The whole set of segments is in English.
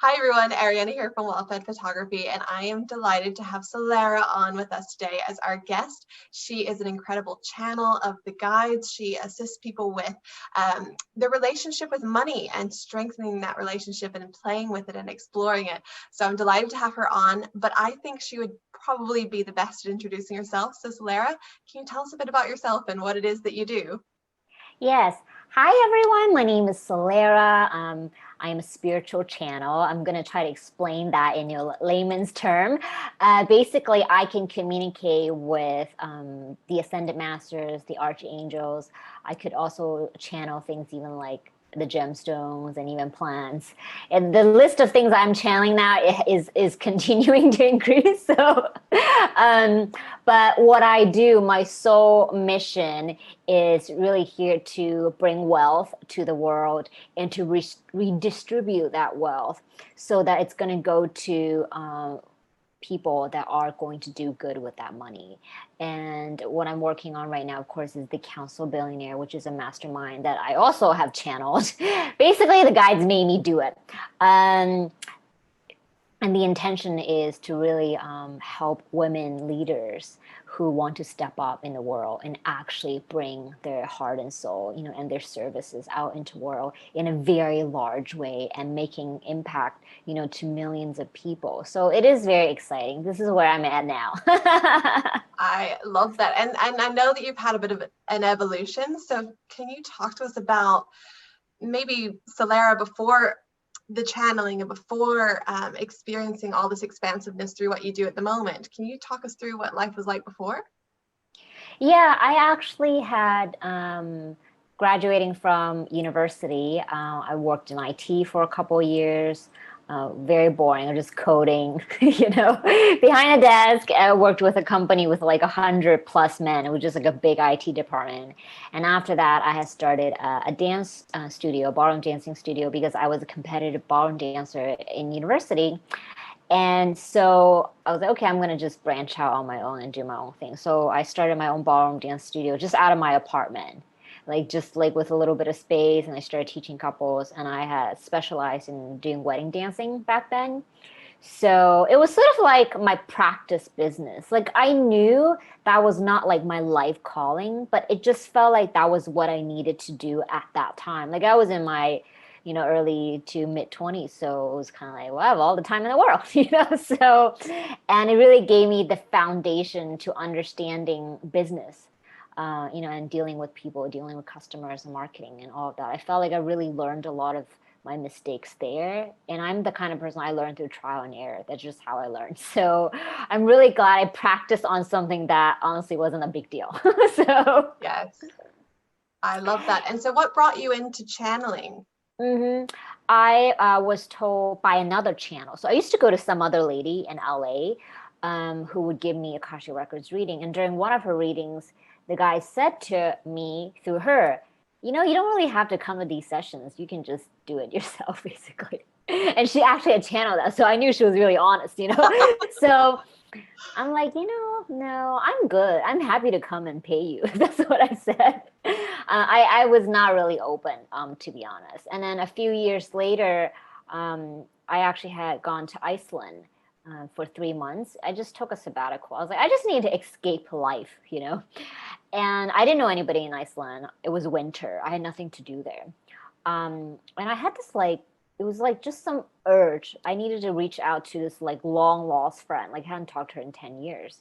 Hi everyone, Ariana here from Wellfed Photography, and I am delighted to have Solera on with us today as our guest. She is an incredible channel of the guides. She assists people with their relationship with money and strengthening that relationship and playing with it and exploring it. So I'm delighted to have her on, but I think she would probably be the best at introducing herself. So Solera, can you tell us a bit about yourself and what it is that you do? Yes. Hi, everyone. My name is Solera. I am a spiritual channel. I'm going to try to explain that in your layman's term. Basically, I can communicate with the ascended masters, the archangels. I could also channel things even like the gemstones and even plants. And the list of things I'm channeling now is continuing to increase. So, but what I do, my sole mission is really here to bring wealth to the world and to redistribute that wealth so that it's going to go to people that are going to do good with that money. And what I'm working on right now, of course, is the Council Billionaire, which is a mastermind that I also have channeled. Basically, the guides made me do it. And the intention is to really help women leaders who want to step up in the world and actually bring their heart and soul, and their services out into the world in a very large way and making impact, to millions of people. So it is very exciting. This is where I'm at now. I love that. And I know that you've had a bit of an evolution. So can you talk to us about maybe Solera before the channeling and before experiencing all this expansiveness through what you do at the moment? Can you talk us through what life was like before? Yeah, I actually had graduating from university. I worked in IT for a couple of years. Very boring, just coding, behind a desk. I worked with a company with like 100+ men. It was just like a big IT department. And after that, I had started a dance studio, ballroom dancing studio, because I was a competitive ballroom dancer in university. And so I was like, okay, I'm going to just branch out on my own and do my own thing. So I started my own ballroom dance studio just out of my apartment, like just like with a little bit of space. And I started teaching couples, and I had specialized in doing wedding dancing back then. So it was sort of like my practice business. Like I knew that was not like my life calling, but it just felt like that was what I needed to do at that time. Like I was in my early to mid 20s. So it was kind of like, well, I have all the time in the world, So, and it really gave me the foundation to understanding business, and dealing with people, dealing with customers and marketing and all of that. I felt like I really learned a lot of my mistakes there. And I'm the kind of person I learned through trial and error. That's just how I learned. So I'm really glad I practiced on something that honestly wasn't a big deal. So Yes, I love that. And so what brought you into channeling? I was told by another channel. So I used to go to some other lady in LA who would give me Akashic Records reading. And during one of her readings, the guy said to me through her, you don't really have to come to these sessions. You can just do it yourself, basically. And she actually had channeled that. So I knew she was really honest. So I'm like, no, I'm good. I'm happy to come and pay you. That's what I said. I was not really open, to be honest. And then a few years later, I actually had gone to Iceland for 3 months. I just took a sabbatical. I was like, I just need to escape life. And I didn't know anybody in Iceland. It was winter. I had nothing to do there. And I had this it was like just some urge. I needed to reach out to this like long lost friend. Like I hadn't talked to her in 10 years.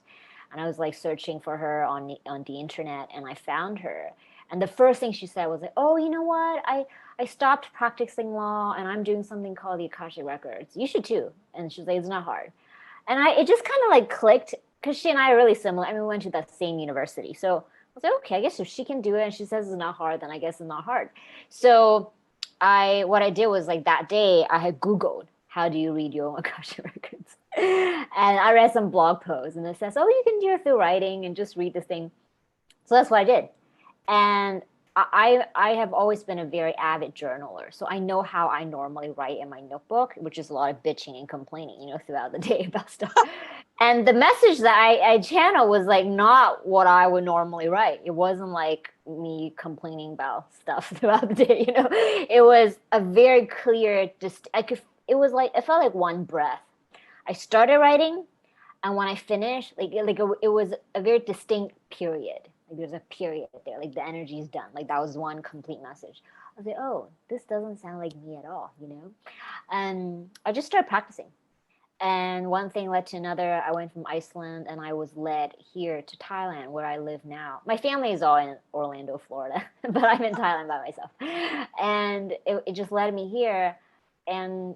And I was like searching for her on the internet, and I found her. And the first thing she said was like, oh, you know what? I stopped practicing law and I'm doing something called the Akashic Records. You should too. And she was like, it's not hard. And it just kind of like clicked because she and I are really similar. I mean, we went to that same university. So I was like, okay, I guess if she can do it and she says it's not hard, then I guess it's not hard. So what I did was like that day I had Googled how do you read your own Akashic Records. And I read some blog posts and it says, oh, you can do it through writing and just read this thing. So that's what I did. And I have always been a very avid journaler. So I know how I normally write in my notebook, which is a lot of bitching and complaining, throughout the day about stuff. And the message that I channel was like not what I would normally write. It wasn't like me complaining about stuff throughout the day, It was a very clear, just I could it was like, it felt like one breath. I started writing, and when I finished, it was a very distinct period. Like there's a period there, like the energy is done. Like that was one complete message. I was like, oh, this doesn't sound like me at all, you know? And I just started practicing. And one thing led to another. I went from Iceland and I was led here to Thailand, where I live now. My family is all in Orlando, Florida, but I'm in Thailand by myself. And it just led me here. And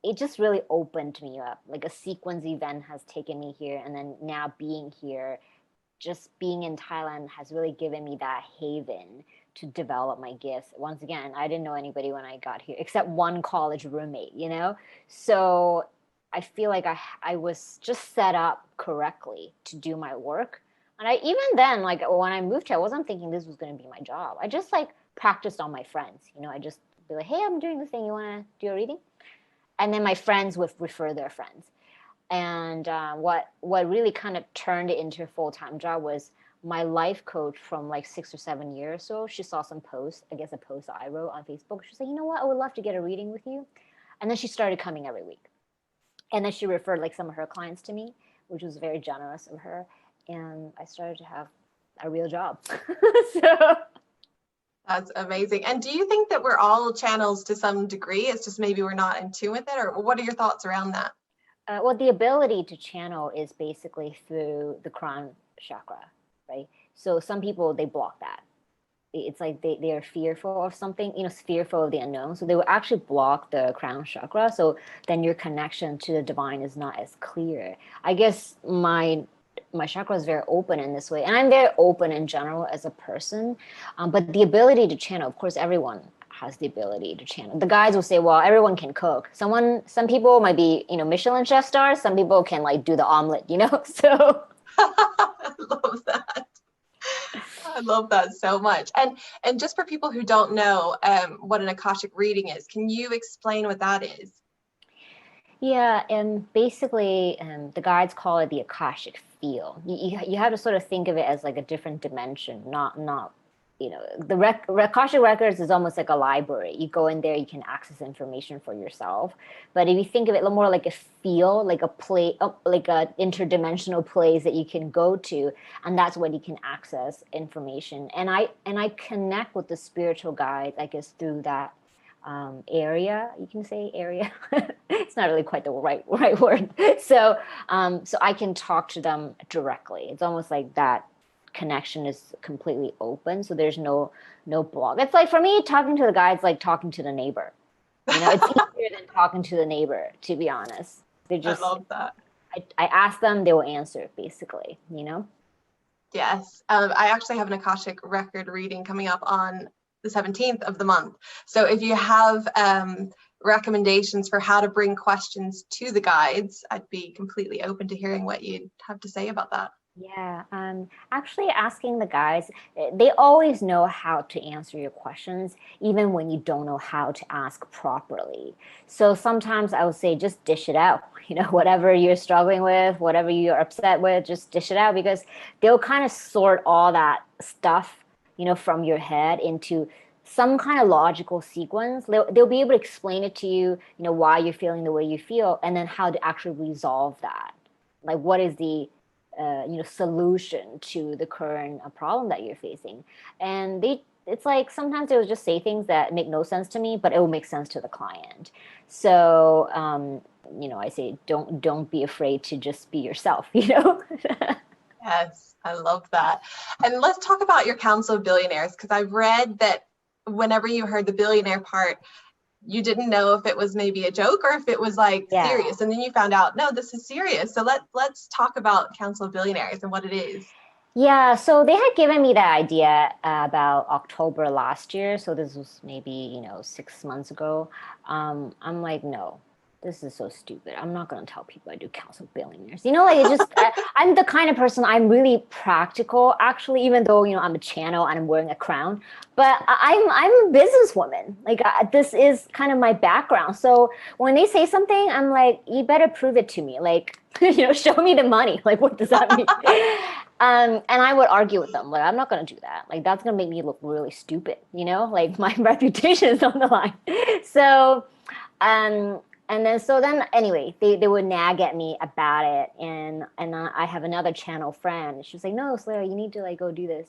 it just really opened me up. Like a sequence event has taken me here. And then now being here, just being in Thailand has really given me that haven to develop my gifts. Once again, I didn't know anybody when I got here, except one college roommate, you know? So I feel like I was just set up correctly to do my work. And I even then, like when I moved here, I wasn't thinking this was going to be my job. I just like practiced on my friends. You know, I just be like, hey, I'm doing this thing. You want to do a reading? And then my friends would refer their friends. And what really kind of turned it into a full-time job was my life coach from like 6 or 7 years. So she saw some posts, I guess a post I wrote on Facebook. She said, you know what? I would love to get a reading with you. And then she started coming every week. And then she referred like some of her clients to me, which was very generous of her. And I started to have a real job. So That's amazing. And do you think that we're all channels to some degree? It's just maybe we're not in tune with it, or what are your thoughts around that? well, the ability to channel is basically through the crown chakra, right? So some people, they block that. It's like they are fearful of something, you know, fearful of the unknown. So they will actually block the crown chakra. So then your connection to the divine is not as clear. I guess my chakra is very open in this way. And I'm very open in general as a person. But the ability to channel, of course, everyone has the ability to channel. The guys will say, well, everyone can cook. Some people might be, you know, Michelin chef stars. Some people can like do the omelet, you know? So I love that. I love that so much. And just for people who don't know what an Akashic reading is, can you explain what that is? yeah, and basically the guides call it the Akashic field. You have to sort of think of it as like a different dimension, not you know, the Akashic records is almost like a library. You go in there, you can access information for yourself. But if you think of it more like a field, like a play, like a interdimensional place that you can go to, and that's when you can access information. And I connect with the spiritual guides, I guess, through that area. You can say area. It's not really quite the right word. So so I can talk to them directly. It's almost like that connection is completely open, so there's no block. It's like, for me, talking to the guy, it's like talking to the neighbor, you know. It's easier than talking to the neighbor, to be honest. They just, I love that. I ask them, they will answer, basically, you know. Yes, I actually have an Akashic record reading coming up on the 17th of the month. So if you have recommendations for how to bring questions to the guides, I'd be completely open to hearing what you'd have to say about that. Yeah, actually asking the guys, they always know how to answer your questions, even when you don't know how to ask properly. So sometimes I would say, just dish it out. You know, whatever you're struggling with, whatever you're upset with, just dish it out, because they'll kind of sort all that stuff, you know, from your head into some kind of logical sequence. They'll be able to explain it to you, you know, why you're feeling the way you feel, and then how to actually resolve that. Like, what is the you know, solution to the current problem that you're facing. And it's like, sometimes they will just say things that make no sense to me, but it will make sense to the client. So you know, I say, don't be afraid to just be yourself, you know. Yes, I love that. And let's talk about your Council of Billionaires, because I've read that whenever you heard the billionaire part, you didn't know if it was maybe a joke or if it was like serious, and then you found out, no, this is serious. So let's talk about Council of Billionaires and what it is. Yeah, so they had given me that idea about October last year. So this was maybe, you know, 6 months ago. I'm like, no, this is so stupid. I'm not going to tell people I do Council Billionaires. You know, like, it just, I'm the kind of person, I'm really practical, actually, even though, you know, I'm a channel and I'm wearing a crown. But I'm a businesswoman. Like, this is kind of my background. So when they say something, I'm like, you better prove it to me. Like, you know, show me the money. Like, what does that mean? And I would argue with them, like, I'm not going to do that. Like, that's going to make me look really stupid, you know? Like, my reputation is on the line. So And then anyway, they would nag at me about it, and I have another channel friend. She was like, no, Slayer, you need to like go do this.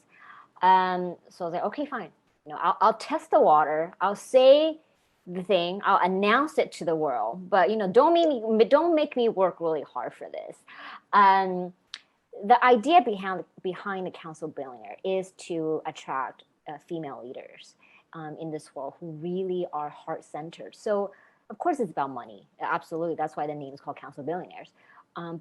So I was like, okay, fine. I'll test the water. I'll say the thing. I'll announce it to the world. But don't make me work really hard for this. The idea behind the Council Billionaire is to attract female leaders in this world who really are heart-centered. So of course it's about money. Absolutely. That's why the name is called Council Billionaires.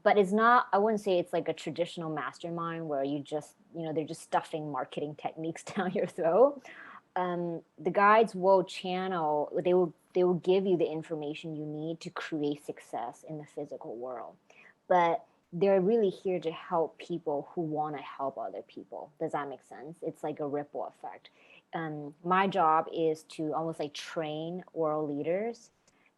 But it's not, I wouldn't say it's like a traditional mastermind where you just, they're just stuffing marketing techniques down your throat. The guides will channel, they will give you the information you need to create success in the physical world. But they're really here to help people who want to help other people. Does that make sense? It's like a ripple effect. My job is to almost like train world leaders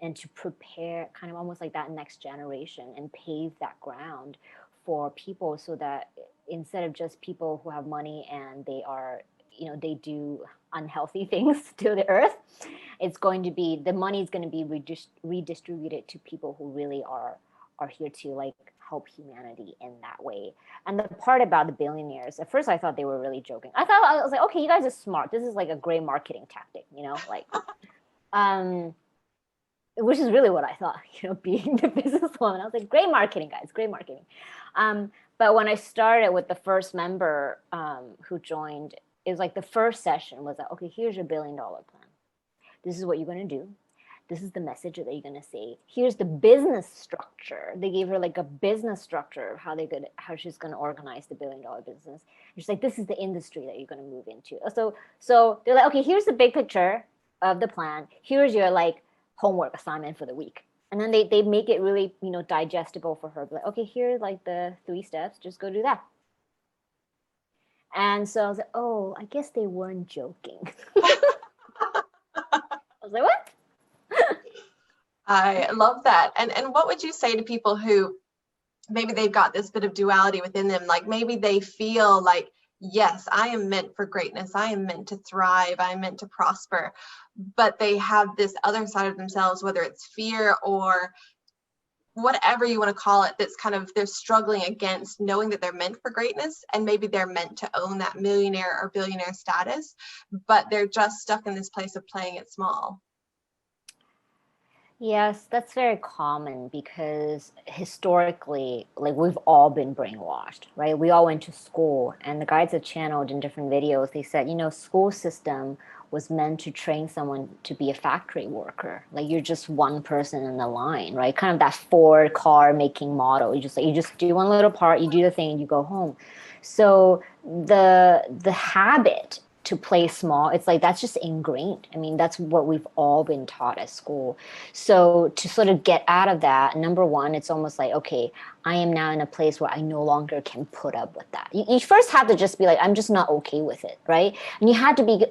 and to prepare kind of almost like that next generation and pave that ground for people, so that instead of just people who have money and they are, they do unhealthy things to the earth, it's going to be, the money is going to be redistributed to people who really are here to like help humanity in that way. And the part about the billionaires, at first I thought they were really joking. I was like, okay, you guys are smart. This is like a great marketing tactic, like, which is really what I thought, being the businesswoman. I was like, great marketing, guys, great marketing. But when I started with the first member who joined, it was like the first session was like, okay, here's your $1 billion plan. This is what you're going to do. This is the message that you're going to say. Here's the business structure. They gave her like a business structure of how she's going to organize the $1 billion business. And she's like, this is the industry that you're going to move into. So they're like, okay, here's the big picture of the plan. Here's your like homework assignment for the week. And then they make it really, digestible for her. Like, okay, here's like the 3 steps. Just go do that. And so I was like, oh, I guess they weren't joking. I was like, what? I love that. And what would you say to people who maybe they've got this bit of duality within them? Like maybe they feel like, yes, I am meant for greatness. I am meant to thrive. I am meant to prosper. But they have this other side of themselves, whether it's fear or whatever you want to call it, that's kind of, they're struggling against knowing that they're meant for greatness, and maybe they're meant to own that millionaire or billionaire status, but they're just stuck in this place of playing it small. Yes, that's very common because historically, like we've all been brainwashed, right? We all went to school, and the guides have channeled in different videos. They said, school system was meant to train someone to be a factory worker. Like you're just one person in the line, right? Kind of that Ford car making model. You just do one little part, you do the thing, and you go home. So the habit to play small, it's like that's just ingrained. I mean, that's what we've all been taught at school. So to sort of get out of that, number one, it's almost like, okay, I am now in a place where I no longer can put up with that. You first have to just be like, I'm just not okay with it, right? And you had to be,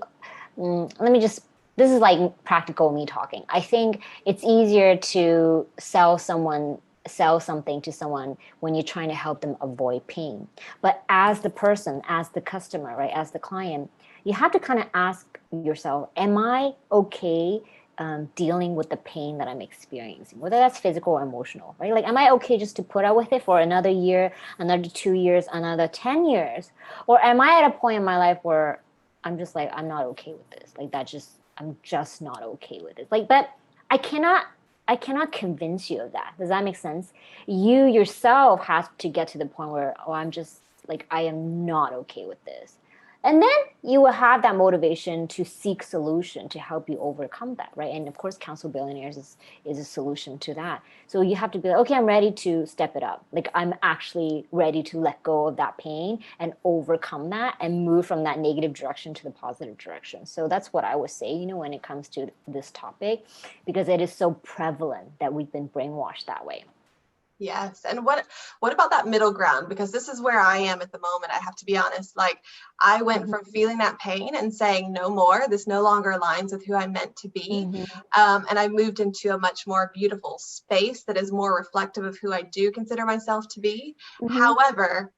this is like practical me talking. I think it's easier to sell something to someone when you're trying to help them avoid pain. But as the person, as the customer, right, as the client, you have to kind of ask yourself, am I okay dealing with the pain that I'm experiencing, whether that's physical or emotional, right? Like, am I okay just to put up with it for another year, another 2 years, another 10 years? Or am I at a point in my life where I'm just like, I'm not okay with this. Like I'm just not okay with it. Like, but I cannot convince you of that. Does that make sense? You yourself have to get to the point where, oh, I'm just like, I am not okay with this. And then you will have that motivation to seek solution to help you overcome that, right? And of course, Council Billionaires is a solution to that. So you have to be like, okay, I'm ready to step it up. Like I'm actually ready to let go of that pain and overcome that and move from that negative direction to the positive direction. So that's what I would say, when it comes to this topic, because it is so prevalent that we've been brainwashed that way. Yes. And what about that middle ground? Because this is where I am at the moment. I have to be honest. Like I went from feeling that pain and saying no more, this no longer aligns with who I'm meant to be. And I moved into a much more beautiful space that is more reflective of who I do consider myself to be. However,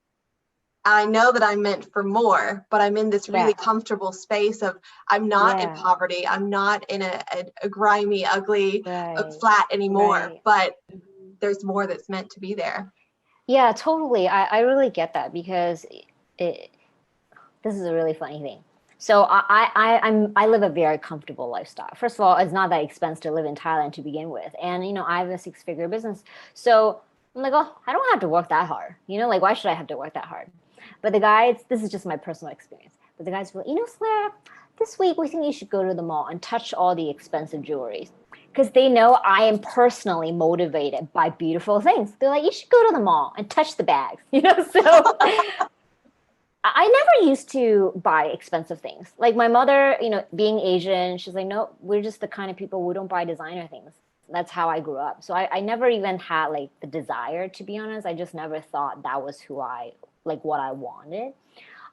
I know that I'm meant for more, but I'm in this really Yeah. comfortable space of I'm not in Yeah. poverty. I'm not in a grimy, ugly Right. flat anymore, Right. but Mhm. there's more that's meant to be there. Yeah, totally. I really get that because it, this is a really funny thing. So I live a very comfortable lifestyle. First of all, it's not that expensive to live in Thailand to begin with, and I have a six-figure business, so I'm like, oh, I don't have to work that hard. Like why should I have to work that hard? But the guys, this is just my personal experience. But the guys were, Slayer, this week we think you should go to the mall and touch all the expensive jewelries because they know I am personally motivated by beautiful things. They're like, you should go to the mall and touch the bags, So I never used to buy expensive things. Like my mother, being Asian, she's like, no, we're just the kind of people who don't buy designer things. That's how I grew up. So I never even had like the desire, to be honest. I just never thought that was like what I wanted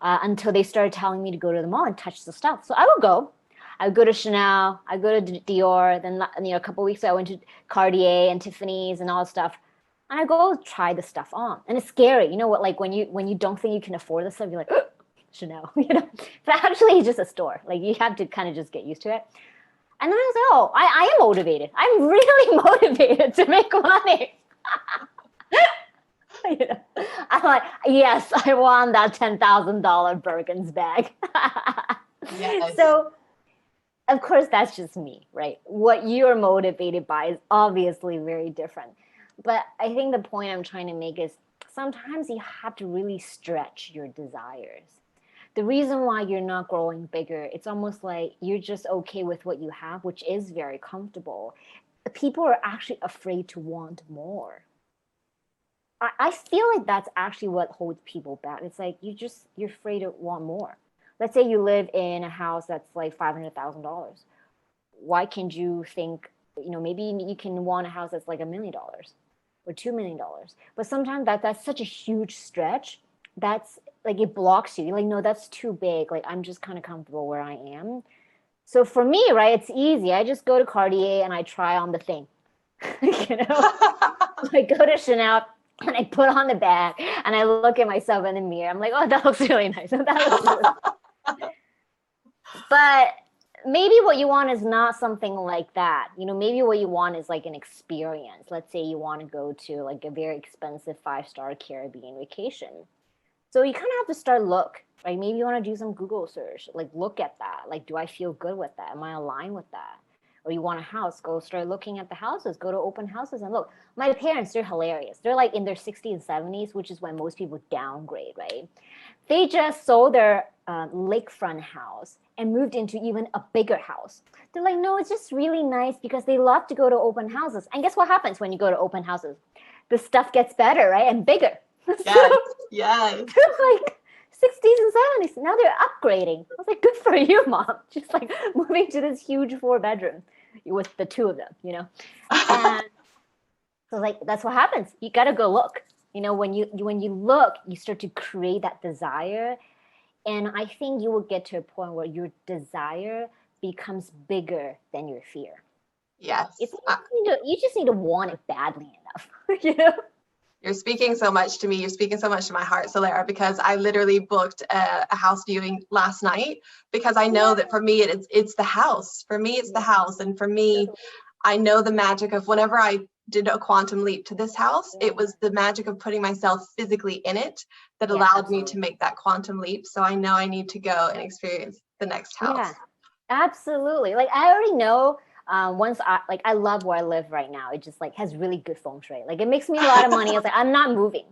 until they started telling me to go to the mall and touch the stuff. So I would go. I would go to Chanel. I go to Dior. Then a couple of weeks ago, I went to Cartier and Tiffany's and all that stuff. And I go try the stuff on, and it's scary. You know what? Like when you don't think you can afford this stuff, you're like Chanel. But actually, it's just a store. Like you have to kind of just get used to it. And then I was like, oh, I am motivated. I'm really motivated to make money. I'm like, yes, I want that $10,000 Birkins bag. Yes. So, of course, that's just me, right? What you're motivated by is obviously very different. But I think the point I'm trying to make is sometimes you have to really stretch your desires. The reason why you're not growing bigger, it's almost like you're just okay with what you have, which is very comfortable. People are actually afraid to want more. I feel like that's actually what holds people back. It's like you're afraid to want more. Let's say you live in a house that's like $500,000. Why can't you think, maybe you can want a house that's like $1 million or $2 million? But sometimes that's such a huge stretch. That's like it blocks you. You're like, no, that's too big. Like I'm just kind of comfortable where I am. So for me, right, it's easy. I just go to Cartier and I try on the thing. I go to Chanel and I put on the bag and I look at myself in the mirror. I'm like, oh, that looks really nice. That looks really... But maybe what you want is not something like that. Maybe what you want is like an experience. Let's say you want to go to like a very expensive 5-star Caribbean vacation. So you kind of have to start look, right? Maybe you want to do some Google search, like look at that. Like, do I feel good with that? Am I aligned with that? Or you want a house, go start looking at the houses, go to open houses and look. My parents, they're hilarious. They're like in their 60s and 70s, which is when most people downgrade, right? They just sold their lakefront house and moved into even a bigger house. They're like, no, it's just really nice because they love to go to open houses. And guess what happens when you go to open houses? The stuff gets better, right? And bigger. Yes, yes. They're like 60s and 70s. Now they're upgrading. I was like, good for you, mom. Just like moving to this huge 4-bedroom with the two of them, And so like that's what happens. You gotta go look. When you look, you start to create that desire. And I think you will get to a point where your desire becomes bigger than your fear. Yes. You just need to want it badly enough, You're speaking so much to me. You're speaking so much to my heart, Solera, because I literally booked a house viewing last night because I know that for me, it's the house. For me, it's the house. And for me, I know the magic of whenever I did a quantum leap to this house, it was the magic of putting myself physically in it that allowed me to make that quantum leap. So I know I need to go and experience the next house. Yeah, absolutely. Like I already know once I love where I live right now. It just like has really good feng shui. Like it makes me a lot of money. I was like, I'm not moving.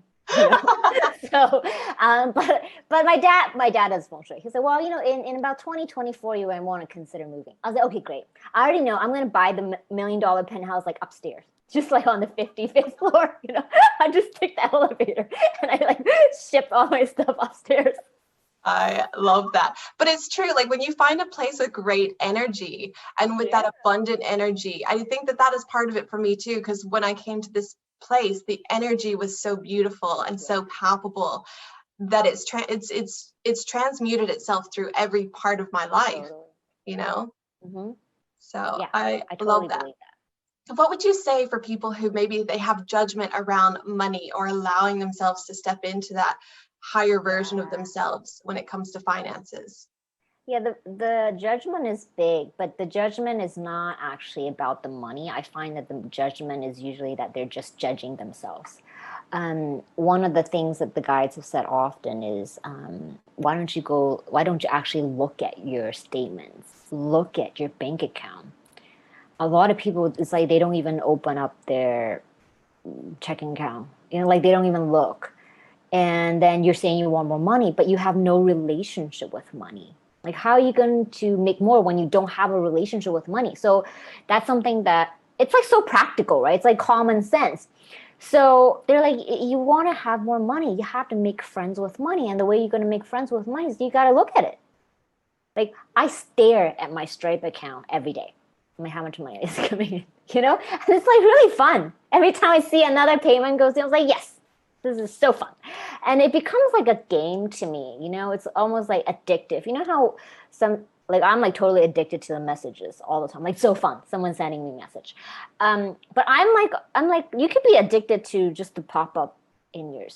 So, but my dad does feng shui. He said, well, in about 2024, you might want to consider moving. I was like, okay, great. I already know I'm going to buy the $1 million penthouse like upstairs, just like on the 55th floor. I just take the elevator and I like ship all my stuff upstairs. I love that. But it's true, like when you find a place with great energy and with that abundant energy, I think that is part of it for me too, because when I came to this place, the energy was so beautiful and so palpable that it's transmuted itself through every part of my life, Mm-hmm. So yeah, I totally love that. believe that. What would you say for people who maybe they have judgment around money or allowing themselves to step into that? higher version of themselves when it comes to finances. Yeah, the judgment is big, but the judgment is not actually about the money. I find that the judgment is usually that they're just judging themselves. One of the things that the guides have said often is, why don't you actually look at your statements, look at your bank account? A lot of people, it's like they don't even open up their checking account, like they don't even look. And then you're saying you want more money, but you have no relationship with money. Like, how are you going to make more when you don't have a relationship with money? So that's something that it's like so practical, right? It's like common sense. So they're like, you want to have more money, you have to make friends with money. And the way you're going to make friends with money is you got to look at it. Like, I stare at my Stripe account every day. I mean, how much money is coming in, And it's like really fun. Every time I see another payment goes in, I was like, yes, this is so fun. And it becomes like a game to me, it's almost like addictive. You know how I'm like totally addicted to the messages all the time. Like, so fun. Someone sending me a message. But I'm like, you could be addicted to just the pop up in your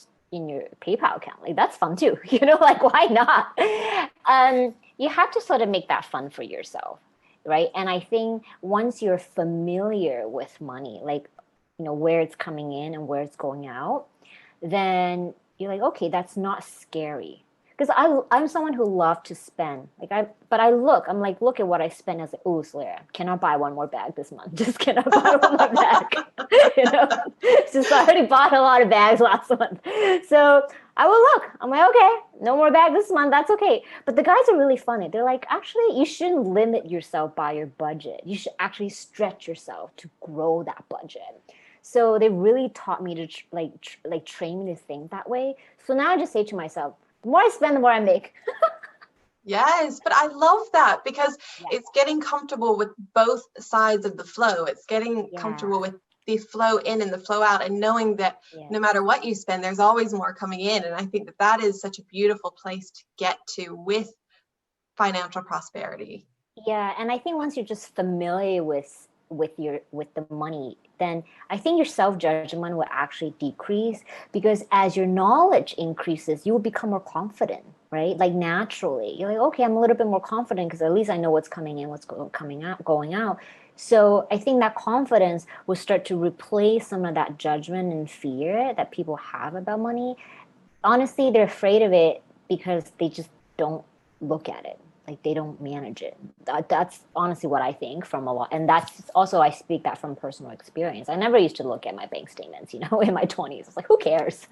PayPal account. Like, that's fun too. Like, why not? You have to sort of make that fun for yourself. Right. And I think once you're familiar with money, like, where it's coming in and where it's going out, then you're like, okay, that's not scary. Because I'm someone who loves to spend. I'm like, look at what I spend as, oh, Solera, cannot buy one more bag this month. Just cannot buy one more bag. Just I already bought a lot of bags last month. So I will look. I'm like, okay, no more bag this month. That's okay. But the guys are really funny. They're like, actually, you shouldn't limit yourself by your budget. You should actually stretch yourself to grow that budget. So they really taught me to train me to think that way. So now I just say to myself, the more I spend, the more I make. Yes, but I love that because it's getting comfortable with both sides of the flow. It's getting comfortable with the flow in and the flow out, and knowing that no matter what you spend, there's always more coming in. And I think that that is such a beautiful place to get to with financial prosperity. Yeah, and I think once you're just familiar with the money, then I think your self-judgment will actually decrease, because as your knowledge increases, you will become more confident, right? Like, naturally, you're like, okay, I'm a little bit more confident because at least I know what's coming in, what's coming out, going out. So I think that confidence will start to replace some of that judgment and fear that people have about money. Honestly, they're afraid of it because they just don't look at it. Like, they don't manage it. That's honestly what I think from a lot. And that's also, I speak that from personal experience. I never used to look at my bank statements, in my 20s. It's like, who cares?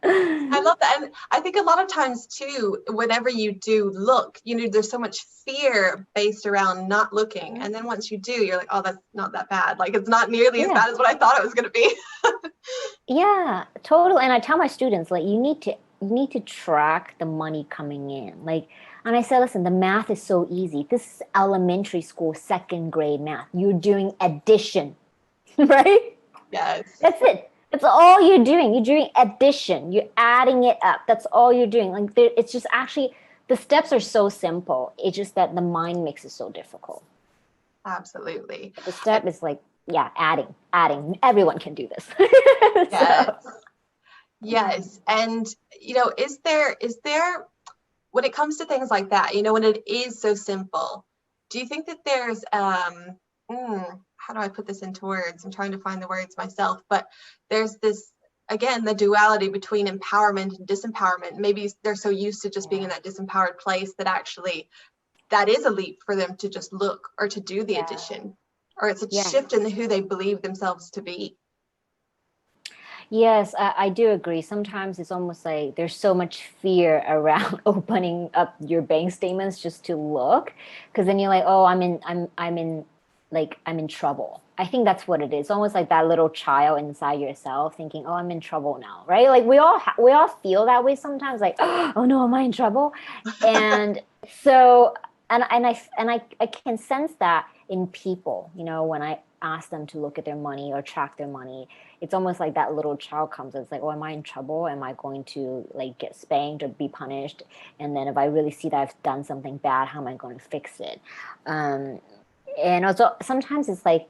I love that. And I think a lot of times too, whenever you do look, there's so much fear based around not looking. And then once you do, you're like, oh, that's not that bad. Like, it's not nearly as bad as what I thought it was going to be. Yeah, totally. And I tell my students, like, you need to track the money coming in. Like, and I said, listen, the math is so easy. This is elementary school, second grade math. You're doing addition, right? Yes. That's it. That's all you're doing. You're doing addition. You're adding it up. That's all you're doing. Like, it's just actually, the steps are so simple. It's just that the mind makes it so difficult. Absolutely. The step is like, adding. Everyone can do this. Yes. Yes. And, is there, when it comes to things like that, when it is so simple, do you think that there's, how do I put this into words? I'm trying to find the words myself, but there's this, again, the duality between empowerment and disempowerment. Maybe they're so used to just being in that disempowered place that actually that is a leap for them to just look or to do the addition, or it's a shift in who they believe themselves to be. Yes, I do agree. Sometimes it's almost like there's so much fear around opening up your bank statements just to look, because then you're like, oh, I'm in trouble. I think that's what it is. Almost like that little child inside yourself thinking, oh, I'm in trouble now, right? Like, we all feel that way sometimes, like, oh no, am I in trouble? And so, and I can sense that in people, when I ask them to look at their money or track their money. It's almost like that little child comes and it's like, oh, am I in trouble? Am I going to like get spanked or be punished? And then if I really see that I've done something bad, how am I going to fix it? And also sometimes it's like,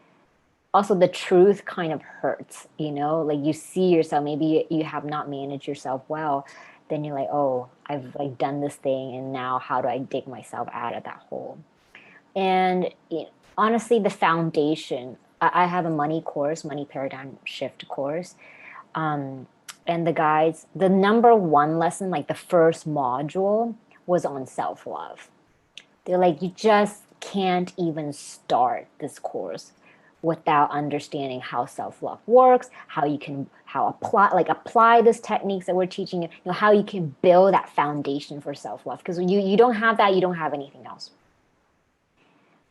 also the truth kind of hurts, like you see yourself, maybe you have not managed yourself well, then you're like, oh, I've like done this thing, and now how do I dig myself out of that hole? And honestly, the foundation, I have a money paradigm shift course. And the number one lesson, like the first module, was on self-love. They're like, you just can't even start this course without understanding how self-love works, apply these techniques that we're teaching you, how you can build that foundation for self-love. Because you don't have that, you don't have anything else.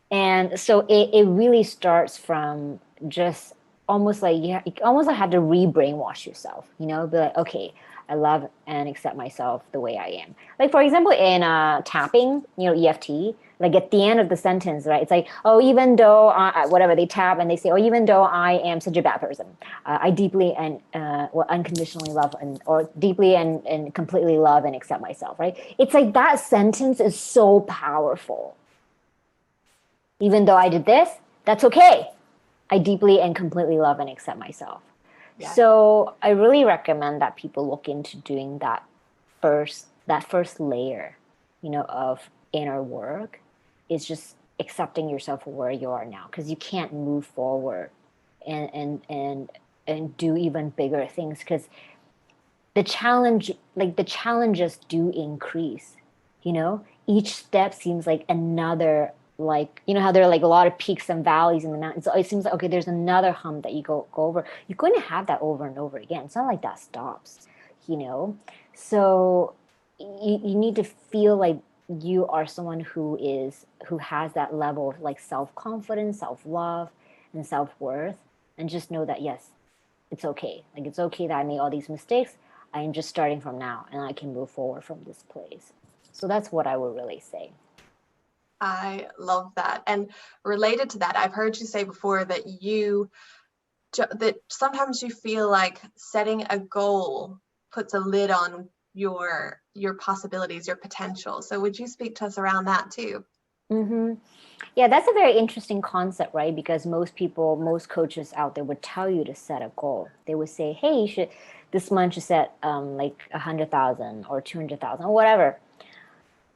And so it really starts from just almost like you almost like have to re-brainwash yourself, be like, okay, I love and accept myself the way I am. Like, for example, in tapping, EFT, like at the end of the sentence, right? It's like, oh, even though whatever, they tap and they say, oh, even though I am such a bad person, I deeply and unconditionally love or deeply and completely love and accept myself, right? It's like that sentence is so powerful. Even though I did this, that's okay. I deeply and completely love and accept myself. Yeah. So I really recommend that people look into doing that first layer, of inner work, is just accepting yourself for where you are now, because you can't move forward and do even bigger things, because the challenges do increase. Each step seems like another, like, how there are like a lot of peaks and valleys in the mountains. So it seems like, okay, there's another hump that you go over. You're going to have that over and over again. It's not like that stops, So you need to feel like you are someone who has that level of like self-confidence, self-love, and self-worth, and just know that, yes, it's okay. Like, it's okay that I made all these mistakes. I am just starting from now, and I can move forward from this place. So that's what I would really say. I love that. And related to that, I've heard you say before that that sometimes you feel like setting a goal puts a lid on your possibilities, your potential. So would you speak to us around that too? Mm-hmm. Yeah, that's a very interesting concept, right? Because most coaches out there would tell you to set a goal. They would say, hey, this month you set like 100,000 or 200,000 or whatever.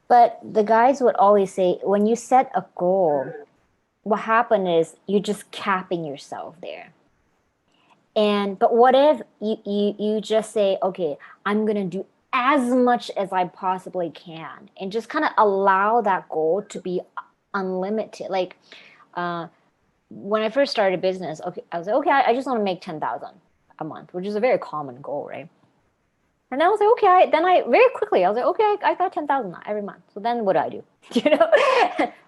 But the guys would always say, when you set a goal, what happened is you're just capping yourself there. But what if you just say, okay, I'm going to do as much as I possibly can, and just kind of allow that goal to be unlimited. Like when I first started business, okay, I was like, okay, I just want to make 10,000 a month, which is a very common goal, right? And then I was like, okay, very quickly, I was like, okay, I got 10,000 every month. So then what do I do?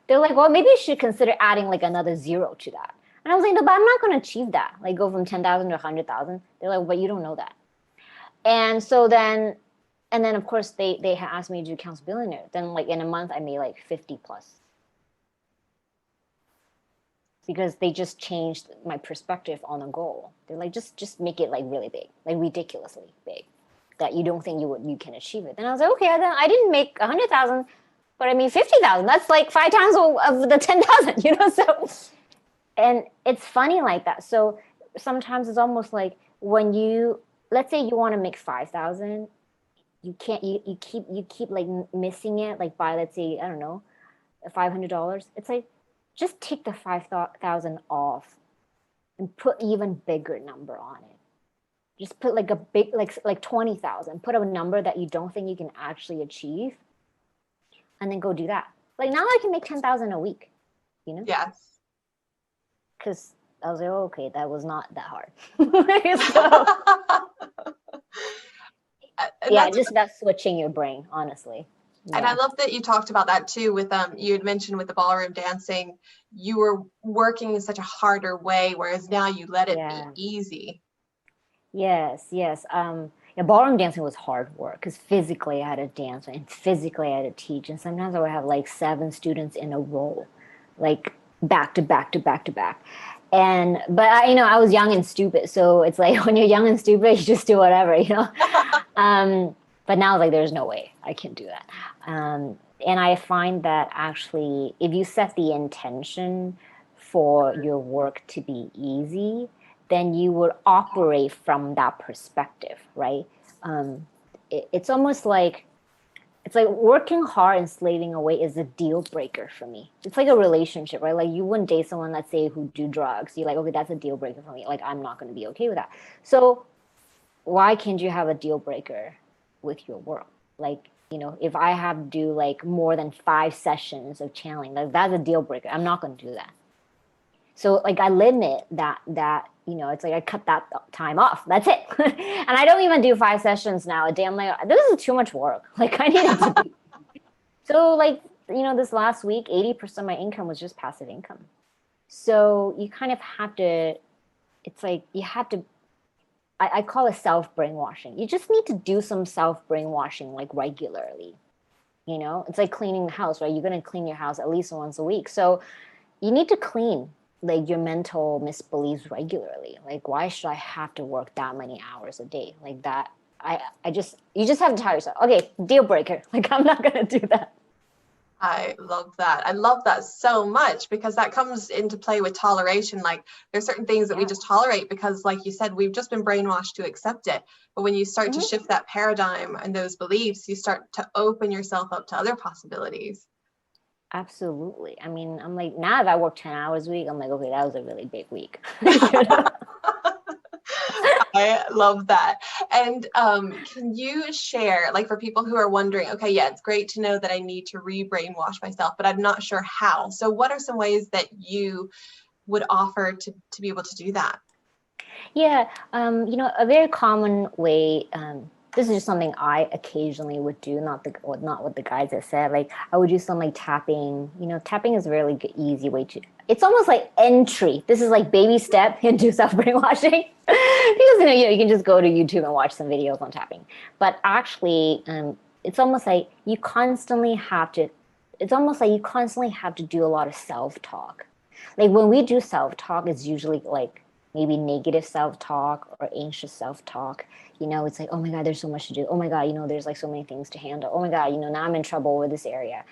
They're like, well, maybe you should consider adding like another zero to that. And I was like, no, but I'm not going to achieve that. Like, go from 10,000 to 100,000. They're like, but you don't know that. And so then of course they asked me to do Council Billionaire. Then like in a month, I made like 50 plus. Because they just changed my perspective on a goal. They're like, just make it like really big, like ridiculously big, that you don't think you can achieve it. And I was like, okay, I didn't make 100,000, but I mean 50,000. That's like 5 times of the 10,000, So, and it's funny like that. So sometimes it's almost like when let's say you want to make 5,000, you can't. You keep like missing it, like by, let's say, I don't know, $500. It's like, just take the 5,000 off and put even bigger number on it. Just put like a big, like 20,000. Put a number that you don't think you can actually achieve, and then go do that. Like, now I can make 10,000 a week, Yes. Because I was like, oh, okay, that was not that hard. Yeah, just about switching your brain, honestly. And I love that you talked about that too with you had mentioned with the ballroom dancing, you were working in such a harder way, whereas now you let it be easy. Yes. Ballroom dancing was hard work, because physically I had to dance and physically I had to teach, and sometimes I would have like 7 students in a row, like back to back to back to back. But I was young and stupid, so it's like, when you're young and stupid, you just do whatever, But now it's like, there's no way I can do that. And I find that actually, if you set the intention for your work to be easy, then you would operate from that perspective, right? It's almost like, it's like working hard and slaving away is a deal breaker for me. It's like a relationship, right? Like you wouldn't date someone, let's say, who do drugs. You're like, okay, that's a deal breaker for me. Like I'm not going to be okay with that. So why can't you have a deal breaker with your work? Like, if I have to do like more than 5 sessions of channeling, like that's a deal breaker. I'm not going to do that. So like I limit that, it's like I cut that time off. That's it. And I don't even do 5 sessions now a day. I'm like, this is too much work. Like I need it to be. So like, this last week, 80% of my income was just passive income. So you kind of have to, it's like you have to, I call it self-brainwashing. You just need to do some self-brainwashing like regularly. It's like cleaning the house, right? You're going to clean your house at least once a week. So you need to clean like your mental misbeliefs regularly. Like, why should I have to work that many hours a day? Like that, you just have to tell yourself, okay, deal breaker. Like, I'm not going to do that. I love that. I love that so much, because that comes into play with toleration. Like there's certain things that we just tolerate because, like you said, we've just been brainwashed to accept it. But when you start to shift that paradigm and those beliefs, you start to open yourself up to other possibilities. Absolutely. I mean, I'm like, now if I work 10 hours a week, I'm like, okay, that was a really big week. I love that. And can you share, like for people who are wondering, okay, yeah, it's great to know that I need to re-brainwash myself, but I'm not sure how. So what are some ways that you would offer to be able to do that? Yeah, a very common way, this is just something I occasionally would do, not what the guys have said. Like I would do some like tapping. Tapping is a really good, easy way to. It's almost like entry. This is like baby step into self-brainwashing. Because you can just go to YouTube and watch some videos on tapping. But actually, it's almost like you constantly have to. It's almost like you constantly have to do a lot of self-talk. Like when we do self-talk, it's usually like maybe negative self-talk or anxious self-talk. It's like, oh my God, there's so much to do. Oh my God, there's like so many things to handle. Oh my God, now I'm in trouble with this area.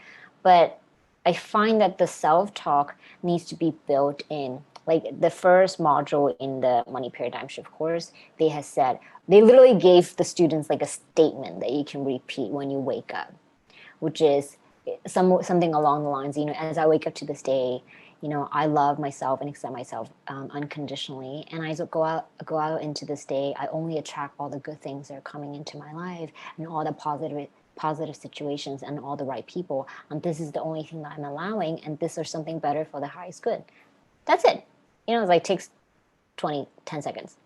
But I find that the self-talk needs to be built in. Like the first module in the Money Paradigm Shift course, they literally gave the students like a statement that you can repeat when you wake up, which is something along the lines, as I wake up to this day, I love myself and accept myself unconditionally. And I go out into this day, I only attract all the good things that are coming into my life and all the positive situations and all the right people. And this is the only thing that I'm allowing. And this is something better for the highest good. That's it. It's like takes 10 seconds.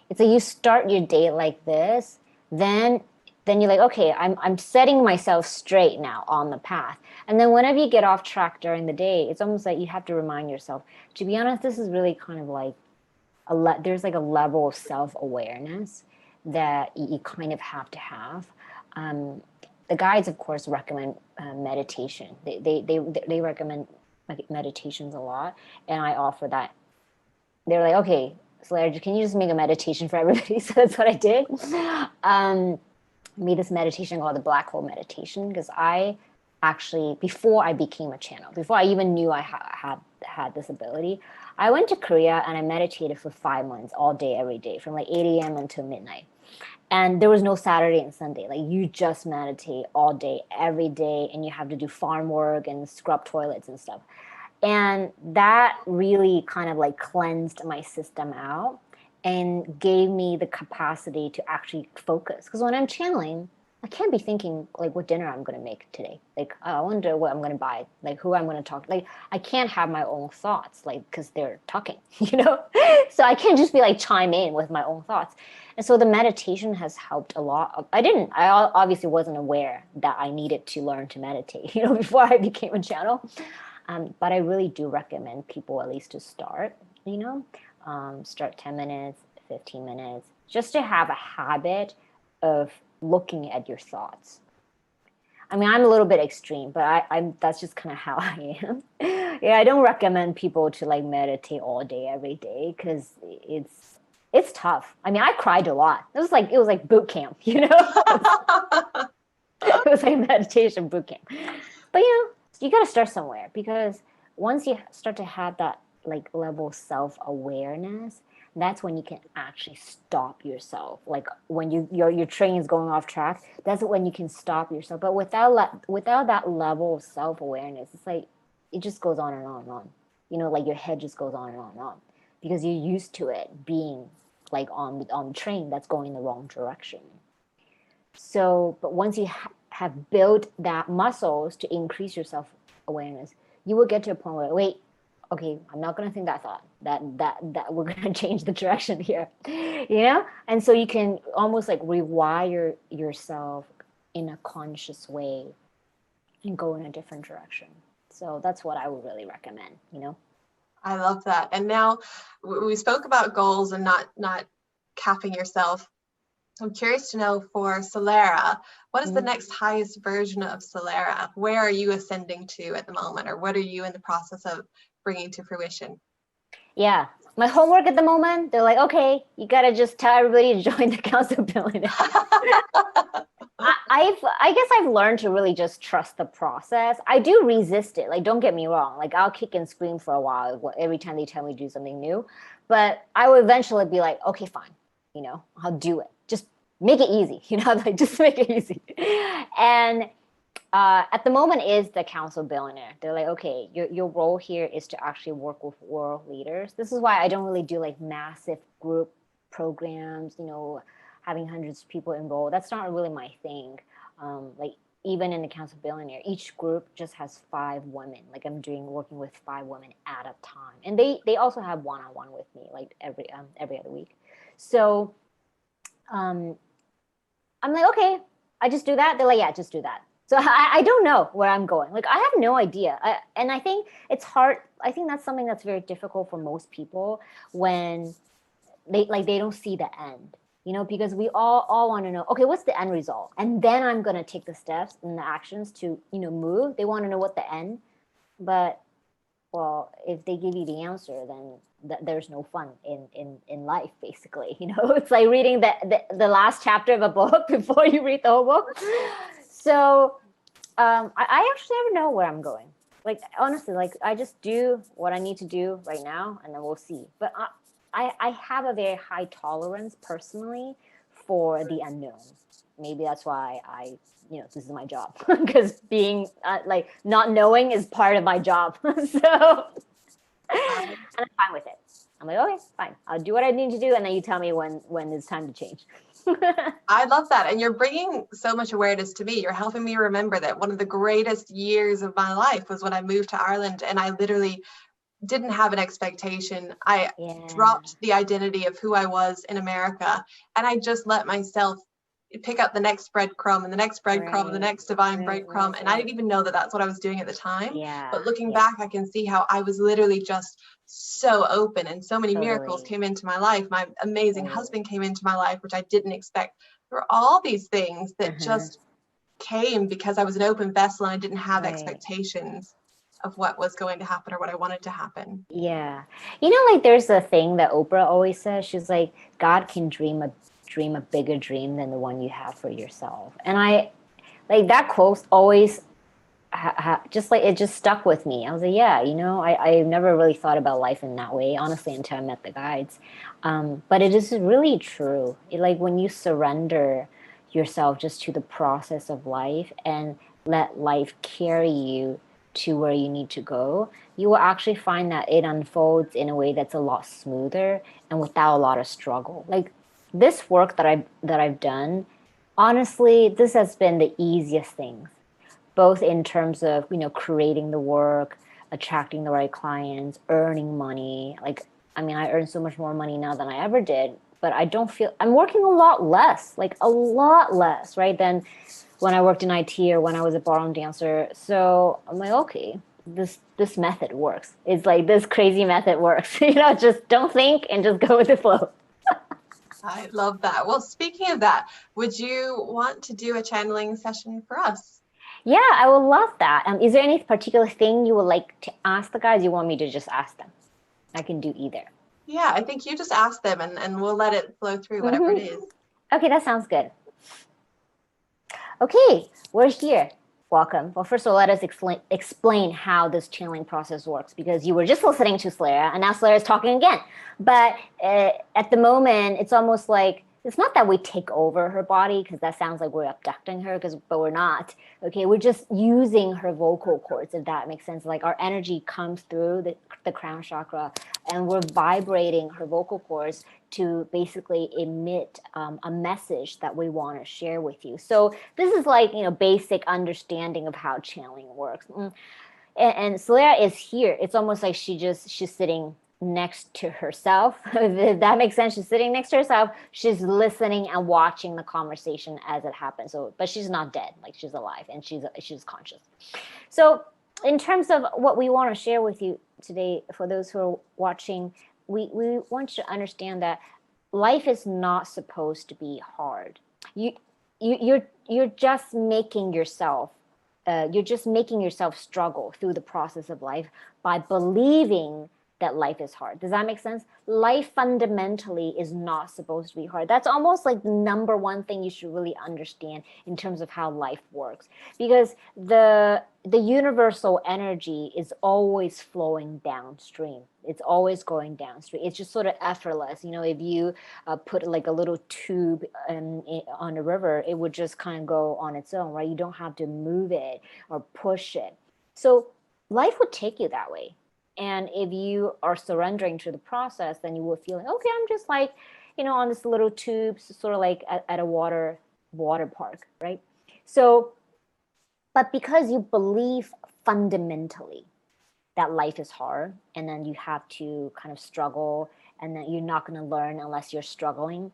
It's like you start your day like this, then you're like, okay, I'm setting myself straight now on the path. And then whenever you get off track during the day, it's almost like you have to remind yourself, to be honest, this is really kind of like there's like a level of self-awareness that you kind of have to have. The guides, of course, recommend meditation. They recommend meditations a lot, and I offer that. They're like, okay, Solera, can you just make a meditation for everybody? So that's what I did. Made this meditation called the Black Hole Meditation, because I actually, before I became a channel, before I even knew I had this ability, I went to Korea and I meditated for 5 months, all day, every day, from like 8 a.m. until midnight. And there was no Saturday and Sunday. Like you just meditate all day, every day, and you have to do farm work and scrub toilets and stuff. And that really kind of like cleansed my system out and gave me the capacity to actually focus. Because when I'm channeling, I can't be thinking like what dinner I'm going to make today. Like, oh, I wonder what I'm going to buy, like who I'm going to talk to. Like, I can't have my own thoughts, like, because they're talking, So I can't just be like chime in with my own thoughts. And so the meditation has helped a lot. I obviously wasn't aware that I needed to learn to meditate, before I became a channel. But I really do recommend people at least to start, start 10 minutes, 15 minutes, just to have a habit of looking at your thoughts. I mean, I'm a little bit extreme, but that's just kind of how I am. Yeah, I don't recommend people to like meditate all day, every day, because it's tough. I mean, I cried a lot. It was like boot camp, It was like meditation boot camp. But you got to start somewhere, because once you start to have that like level of self-awareness, that's when you can actually stop yourself. Like when your train is going off track, that's when you can stop yourself. But without that level of self-awareness, it's like it just goes on and on and on. Like your head just goes on and on and on because you're used to it being like on the train that's going in the wrong direction. So, but once you have built that muscles to increase your self-awareness, you will get to a point where, wait, okay, I'm not going to think that thought, that we're going to change the direction here, And so you can almost like rewire yourself in a conscious way and go in a different direction. So that's what I would really recommend, I love that. And now we spoke about goals and not capping yourself. I'm curious to know for Solera, what is the next highest version of Solera? Where are you ascending to at the moment, or what are you in the process of bringing to fruition? Yeah, my homework at the moment, they're like, okay, you got to just tell everybody to join the Council Billionaire. I guess I've learned to really just trust the process. I do resist it. Like, don't get me wrong. Like, I'll kick and scream for a while every time they tell me to do something new. But I will eventually be like, okay, fine. I'll do it. Just make it easy. Like just make it easy. And at the moment is the Council Billionaire. They're like, okay, your role here is to actually work with world leaders. This is why I don't really do like massive group programs, having hundreds of people enrolled. That's not really my thing. Like even in the Council Billionaire, each group just has 5 women. Like I'm working with 5 women at a time. And they also have one-on-one with me like every other week. So I'm like, okay, I just do that. They're like, yeah, just do that. So I don't know where I'm going. Like, I have no idea. And I think it's hard. I think that's something that's very difficult for most people when they don't see the end, because we all want to know, okay, what's the end result? And then I'm going to take the steps and the actions to, move. They want to know what the end, but well, if they give you the answer, then there's no fun in life, basically. It's like reading the last chapter of a book before you read the whole book. So I actually never know where I'm going. Like, honestly, like I just do what I need to do right now, and then we'll see. But I have a very high tolerance personally for the unknown. Maybe that's why this is my job, because being like not knowing is part of my job. So and I'm fine with it. I'm like, okay, fine. I'll do what I need to do, and then you tell me when it's time to change. I love that. And you're bringing so much awareness to me. You're helping me remember that one of the greatest years of my life was when I moved to Ireland, and I literally didn't have an expectation. I dropped the identity of who I was in America, and I just let myself pick up the next breadcrumb and the next breadcrumb and the next divine breadcrumb. And I didn't even know that that's what I was doing at the time. But looking back, I can see how I was literally just so open, and so many miracles came into my life. My amazing husband came into my life, which I didn't expect. There were all these things that just came because I was an open vessel and I didn't have expectations of what was going to happen or what I wanted to happen. Yeah. Like there's a thing that Oprah always says. She's like, God can dream a bigger dream than the one you have for yourself. And I like that quote always just like it just stuck with me. I was like, yeah, I never really thought about life in that way, honestly, until I met the guides. But it is really true. Like when you surrender yourself just to the process of life and let life carry you to where you need to go, you will actually find that it unfolds in a way that's a lot smoother and without a lot of struggle. Like this work that I've done, honestly, this has been the easiest things, both in terms of, creating the work, attracting the right clients, earning money. Like, I mean, I earn so much more money now than I ever did, but I don't feel I'm working a lot less, right, than when I worked in IT or when I was a ballroom dancer. So I'm like, okay, this method works. It's like this crazy method works. Just don't think and just go with the flow. I love that. Well, speaking of that, would you want to do a channeling session for us? Yeah, I would love that. Is there any particular thing you would like to ask the guys? You want me to just ask them? I can do either. Yeah, I think you just ask them and we'll let it flow through whatever it is. Okay, that sounds good. Okay, we're here. Welcome. Well, first of all, let us explain how this channeling process works, because you were just listening to Solera and now Solera is talking again. But at the moment, it's almost like, it's not that we take over her body, because that sounds like we're abducting her, but we're not. Okay, we're just using her vocal cords, if that makes sense. Like our energy comes through the crown chakra, and we're vibrating her vocal cords to basically emit a message that we want to share with you. So this is like, basic understanding of how channeling works. And Solera is here. It's almost like she's sitting next to herself. If that makes sense. She's sitting next to herself. She's listening and watching the conversation as it happens. So, but she's not dead. Like, she's alive and she's conscious. So in terms of what we want to share with you today, for those who are watching, we want you to understand that life is not supposed to be hard. You're just making yourself struggle through the process of life by believing that life is hard. Does that make sense? Life fundamentally is not supposed to be hard. That's almost like the number one thing you should really understand in terms of how life works, because the universal energy is always flowing downstream. It's always going downstream. It's just sort of effortless. If you put like a little tube on a river, it would just kind of go on its own, right? You don't have to move it or push it. So life would take you that way. And if you are surrendering to the process, then you will feel like, okay, I'm just like, on this little tube, sort of like at a water park, right? So, but because you believe fundamentally that life is hard, and then you have to kind of struggle, and then you're not going to learn unless you're struggling,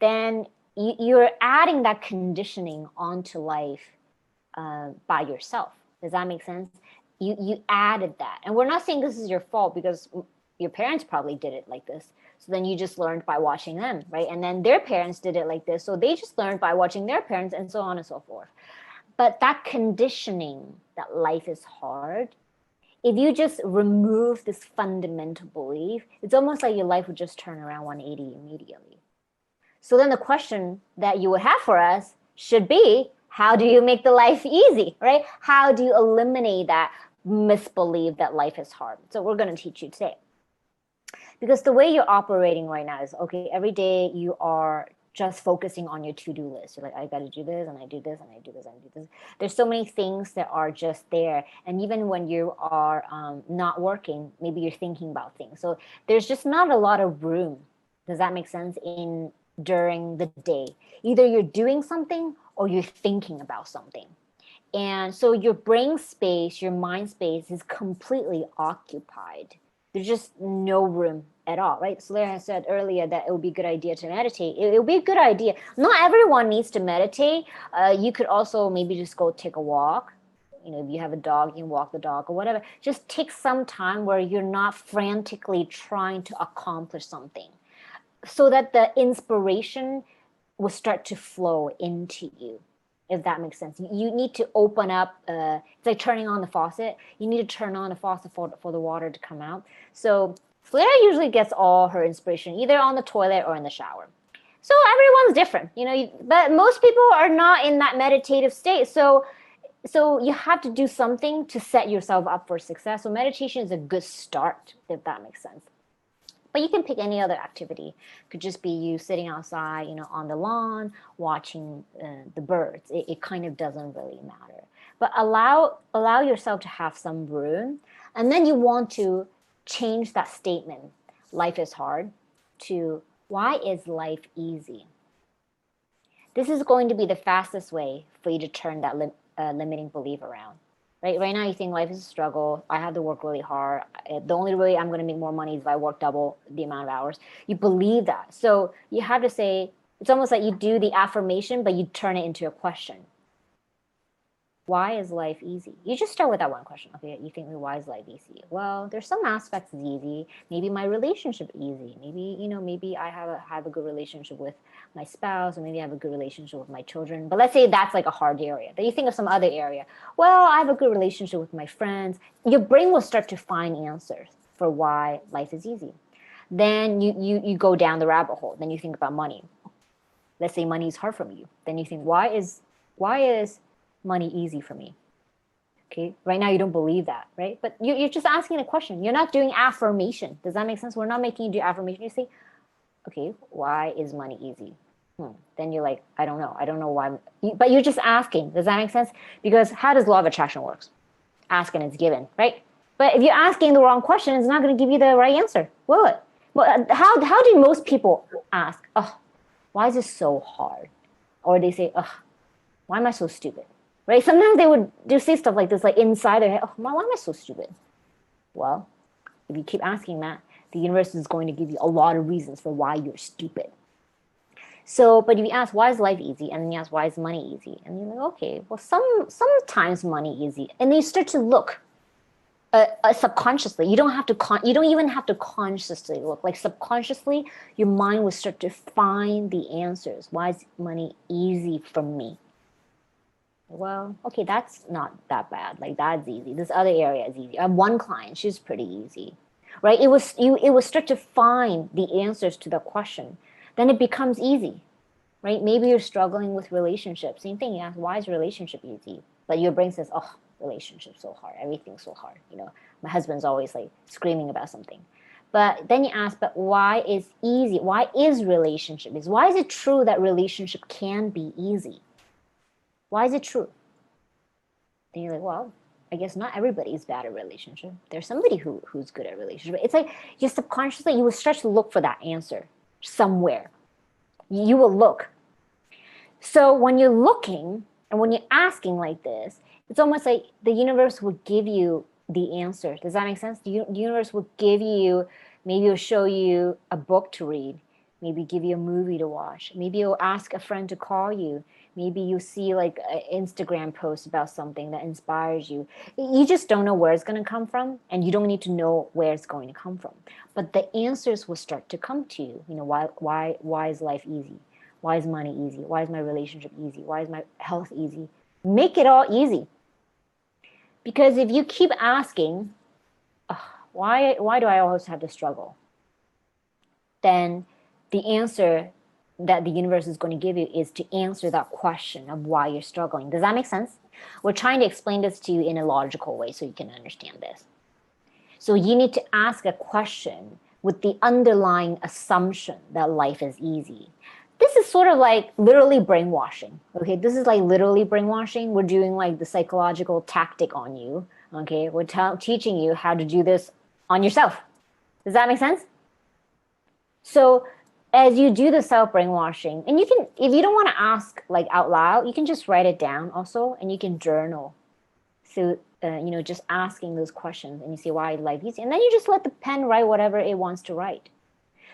then you're adding that conditioning onto life by yourself. Does that make sense? You added that. And we're not saying this is your fault, because your parents probably did it like this. So then you just learned by watching them, right? And then their parents did it like this. So they just learned by watching their parents, and so on and so forth. But that conditioning that life is hard, if you just remove this fundamental belief, it's almost like your life would just turn around 180 immediately. So then the question that you would have for us should be, how do you make the life easy, right? How do you eliminate that misbelief that life is hard? So we're going to teach you today. Because the way you're operating right now is, okay, every day you are just focusing on your to-do list. You're like, I got to do this, and I do this, and I do this, and I do this. There's so many things that are just there. And even when you are not working, maybe you're thinking about things. So there's just not a lot of room. Does that make sense? During the day, either you're doing something or you're thinking about something. And so your brain space, your mind space is completely occupied. There's just no room at all, right? Solera has said earlier that it would be a good idea to meditate. It would be a good idea. Not everyone needs to meditate. You could also maybe just go take a walk. If you have a dog, you can walk the dog or whatever. Just take some time where you're not frantically trying to accomplish something, so that the inspiration will start to flow into you, if that makes sense. You need to open up, it's like turning on the faucet. You need to turn on the faucet for the water to come out. So Solera usually gets all her inspiration either on the toilet or in the shower. So everyone's different, but most people are not in that meditative state. So you have to do something to set yourself up for success. So meditation is a good start, if that makes sense. But you can pick any other activity. It could just be you sitting outside, on the lawn, watching the birds. It kind of doesn't really matter. But allow yourself to have some room. And then you want to change that statement, life is hard, to why is life easy? This is going to be the fastest way for you to turn that limiting belief around. Right now you think life is a struggle. I have to work really hard. The only way I'm going to make more money is if I work double the amount of hours. You believe that. So you have to say, it's almost like you do the affirmation, but you turn it into a question. Why is life easy? You just start with that one question. Okay, you think, why is life easy? Well, there's some aspects is easy. Maybe my relationship is easy. Maybe I have a good relationship with my spouse, or maybe I have a good relationship with my children. But let's say that's like a hard area. Then you think of some other area. Well, I have a good relationship with my friends. Your brain will start to find answers for why life is easy. Then you go down the rabbit hole. Then you think about money. Let's say money is hard for you. Then you think, why is money easy for me? Okay, right now you don't believe that, right? But you're just asking a question. You're not doing affirmation. Does that make sense? We're not making you do affirmation. You say, okay, why is money easy? Then you're like, I don't know. I don't know why. But you're just asking. Does that make sense? Because how does law of attraction works? Ask and it's given, right? But if you're asking the wrong question, it's not going to give you the right answer, will it? Well, how do most people ask, oh, why is this so hard? Or they say, oh, why am I so stupid? Right? Sometimes they would just say stuff like this, like inside their head, oh, why am I so stupid? Well, if you keep asking that, the universe is going to give you a lot of reasons for why you're stupid. So, but if you ask, why is life easy? And then you ask, why is money easy? And you're like, okay, well, sometimes money easy. And then you start to look subconsciously. You don't have to, you don't even have to consciously look. Like subconsciously, your mind will start to find the answers. Why is money easy for me? Well, okay, that's not that bad. Like that's easy. This other area is easy. I have one client, she's pretty easy, right? It was start to find the answers to the question. Then it becomes easy, right? Maybe you're struggling with relationships. Same thing, you ask, why is relationship easy? But your brain says, oh, relationship's so hard. Everything's so hard. You know, my husband's always like screaming about something. But then you ask, but why is easy? Why is relationship easy? Why is it true that relationship can be easy? Why is it true? Then you're like, well, I guess not everybody is bad at relationship. There's somebody who's good at relationship. It's like you subconsciously, you will start to look for that answer somewhere. You will look. So when you're looking and when you're asking like this, it's almost like the universe will give you the answer. Does that make sense? The universe will give you, maybe it'll show you a book to read, maybe give you a movie to watch, maybe you'll ask a friend to call you, maybe you see like an Instagram post about something that inspires you. You just don't know where it's going to come from, and you don't need to know where it's going to come from. But the answers will start to come to you. You know, why is life easy? Why is money easy? Why is my relationship easy? Why is my health easy? Make it all easy. Because if you keep asking, why do I always have to struggle? Then the answer that the universe is going to give you is to answer that question of why you're struggling. Does that make sense? We're trying to explain this to you in a logical way so you can understand this. So you need to ask a question with the underlying assumption that life is easy. This is sort of like literally brainwashing. Okay, this is like literally brainwashing. We're doing like the psychological tactic on you. Okay, we're teaching you how to do this on yourself. Does that make sense? So as you do the self-brainwashing, and you can, if you don't want to ask like out loud, you can just write it down also, and you can journal. So, just asking those questions, and you see why life is easy, and then you just let the pen write whatever it wants to write.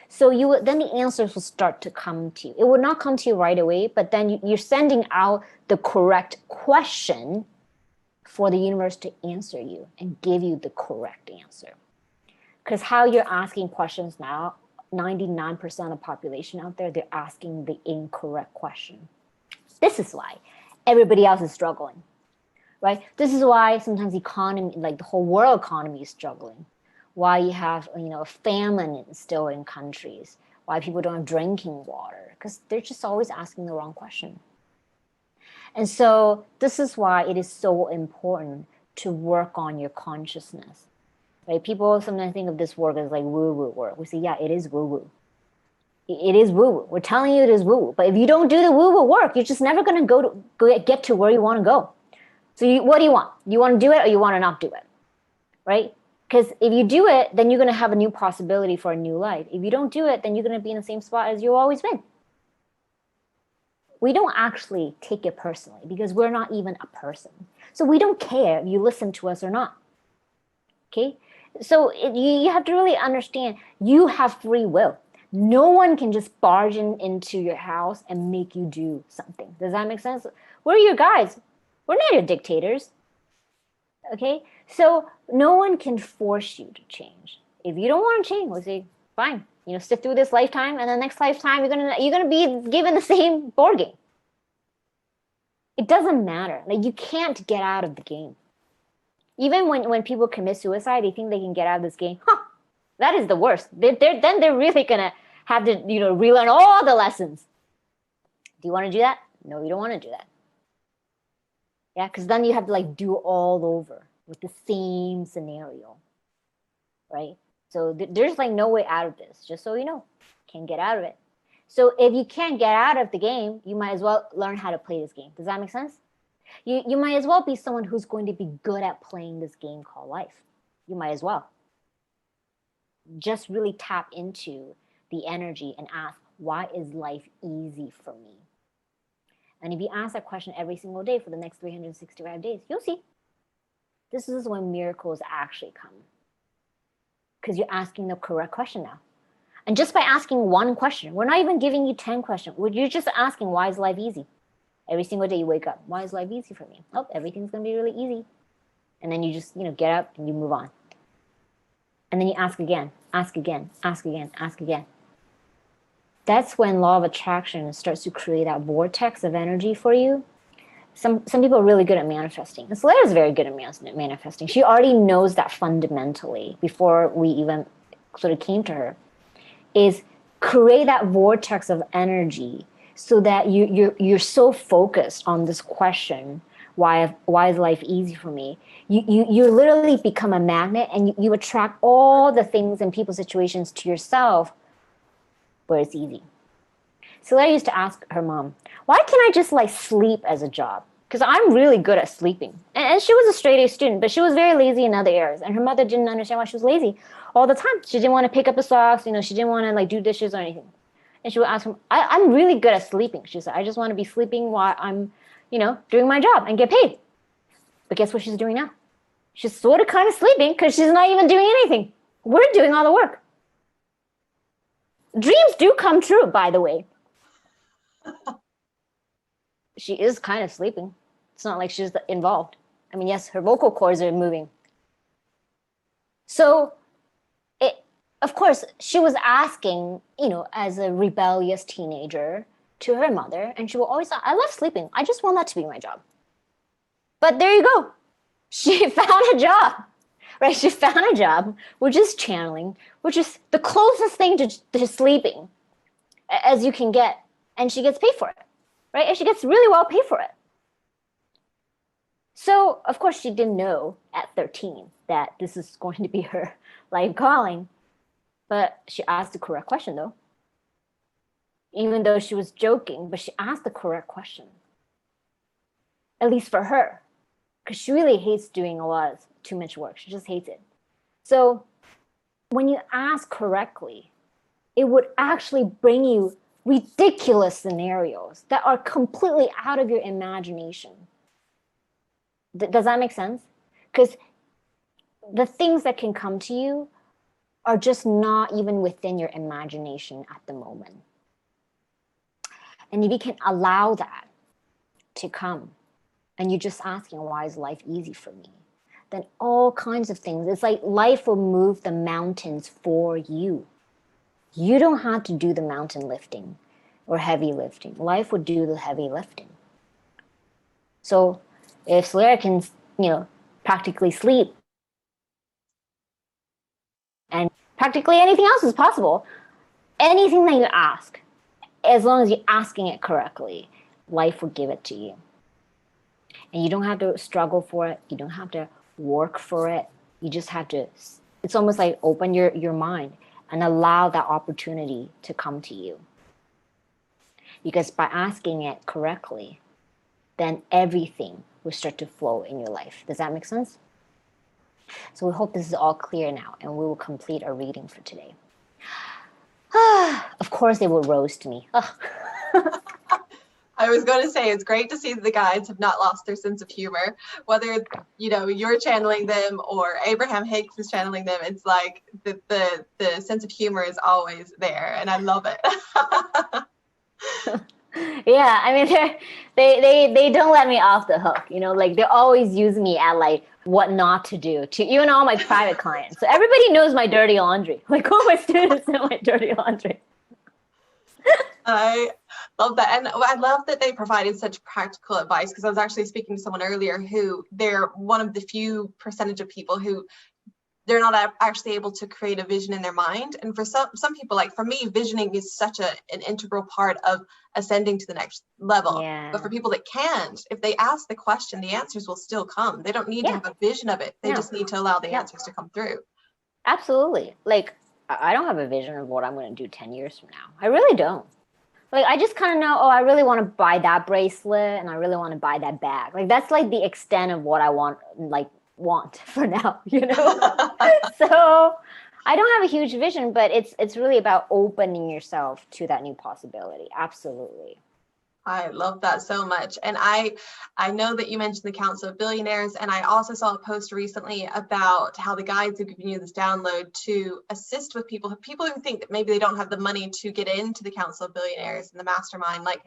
So then the answers will start to come to you. It will not come to you right away, but then you're sending out the correct question for the universe to answer you and give you the correct answer. Because how you're asking questions now, 99% of the population out there, they're asking the incorrect question. This is why everybody else is struggling, right? This is why sometimes economy, like the whole world economy is struggling. Why you have, a famine still in countries, why people don't have drinking water, because they're just always asking the wrong question. And so this is why it is so important to work on your consciousness. Right? People sometimes think of this work as like woo-woo work. We say, yeah, it is woo-woo. It is woo-woo. We're telling you it is woo-woo. But if you don't do the woo-woo work, you're just never going to get to where you want to go. So what do you want? You want to do it or you want to not do it? Right? Because if you do it, then you're going to have a new possibility for a new life. If you don't do it, then you're going to be in the same spot as you've always been. We don't actually take it personally because we're not even a person. So we don't care if you listen to us or not. Okay? So you have to really understand you have free will. No one can just barge into your house and make you do something. Does that make sense? We're your guys. We're not your dictators. Okay? So no one can force you to change. If you don't want to change, we'll say, fine. Sit through this lifetime, and the next lifetime you're gonna be given the same board game. It doesn't matter. Like you can't get out of the game. Even when people commit suicide, they think they can get out of this game. That is the worst. Then they're really gonna have to, relearn all the lessons. Do you want to do that? No, you don't want to do that. Yeah, because then you have to like do all over with the same scenario, right? So there's like no way out of this, just so you know. Can't get out of it. So if you can't get out of the game, you might as well learn how to play this game. Does that make sense? You might as well be someone who's going to be good at playing this game called life. You might as well. Just really tap into the energy and ask, why is life easy for me? And if you ask that question every single day for the next 365 days, you'll see. This is when miracles actually come. Because you're asking the correct question now. And just by asking one question, we're not even giving you 10 questions. You're just asking, why is life easy? Every single day you wake up, why is life easy for me? Oh, everything's going to be really easy. And then you just, get up and you move on. And then you ask again, ask again, ask again, ask again. That's when law of attraction starts to create that vortex of energy for you. Some people are really good at manifesting. And Solera is very good at manifesting. She already knows that fundamentally before we even sort of came to her, is create that vortex of energy so that you're so focused on this question, why is life easy for me? You literally become a magnet, and you attract all the things and people situations to yourself where it's easy. Solera used to ask her mom, why can't I just like sleep as a job? Because I'm really good at sleeping. And she was a straight A student, but she was very lazy in other areas. And her mother didn't understand why she was lazy all the time. She didn't want to pick up the socks, she didn't want to like do dishes or anything. And she would ask him, I'm really good at sleeping. She said, I just want to be sleeping while I'm, doing my job and get paid. But guess what she's doing now? She's sort of kind of sleeping because she's not even doing anything. We're doing all the work. Dreams do come true, by the way. She is kind of sleeping. It's not like she's involved. I mean, yes, her vocal cords are moving. So, of course, she was asking, as a rebellious teenager to her mother, and she will always say, I love sleeping. I just want that to be my job. But there you go. She found a job, right? She found a job, which is channeling, which is the closest thing to sleeping as you can get. And she gets paid for it, right? And she gets really well paid for it. So, of course, she didn't know at 13 that this is going to be her life calling. But she asked the correct question, though. Even though she was joking, but she asked the correct question. At least for her. Because she really hates doing too much work. She just hates it. So when you ask correctly, it would actually bring you ridiculous scenarios that are completely out of your imagination. Does that make sense? Because the things that can come to you are just not even within your imagination at the moment. And if you can allow that to come, and you're just asking, why is life easy for me? Then all kinds of things. It's like life will move the mountains for you. You don't have to do the mountain lifting or heavy lifting. Life will do the heavy lifting. So if Solera can, practically sleep, and practically anything else is possible. Anything that you ask, as long as you're asking it correctly, life will give it to you. And you don't have to struggle for it. You don't have to work for it. You just have to, it's almost like open your mind and allow that opportunity to come to you. Because by asking it correctly, then everything will start to flow in your life. Does that make sense? So we hope this is all clear now, and we will complete our reading for today. Of course, they will roast me. I was going to say, it's great to see the guides have not lost their sense of humor, whether you're channeling them or Abraham Hicks is channeling them. It's like the sense of humor is always there, and I love it. Yeah, I mean, they don't let me off the hook. Like they always use me at like what not to do to even all my private clients. So everybody knows my dirty laundry. Like all my students know my dirty laundry. I love that. And I love that they provided such practical advice, because I was actually speaking to someone earlier who they're one of the few percentage of people who they're not actually able to create a vision in their mind. And for some people, like for me, visioning is such an integral part of ascending to the next level. Yeah. But for people that can't, if they ask the question, the answers will still come. They don't need to have a vision of it. They just need to allow the answers to come through. Absolutely. Like, I don't have a vision of what I'm going to do 10 years from now. I really don't. Like, I just kind of know, I really want to buy that bracelet and I really want to buy that bag. Like, that's like the extent of what I want for now, you know? So I don't have a huge vision, but it's really about opening yourself to that new possibility. Absolutely. I love that so much. And I know that you mentioned the Council of Billionaires, and I also saw a post recently about how the guides have given you this download to assist with people who think that maybe they don't have the money to get into the Council of Billionaires and the mastermind, like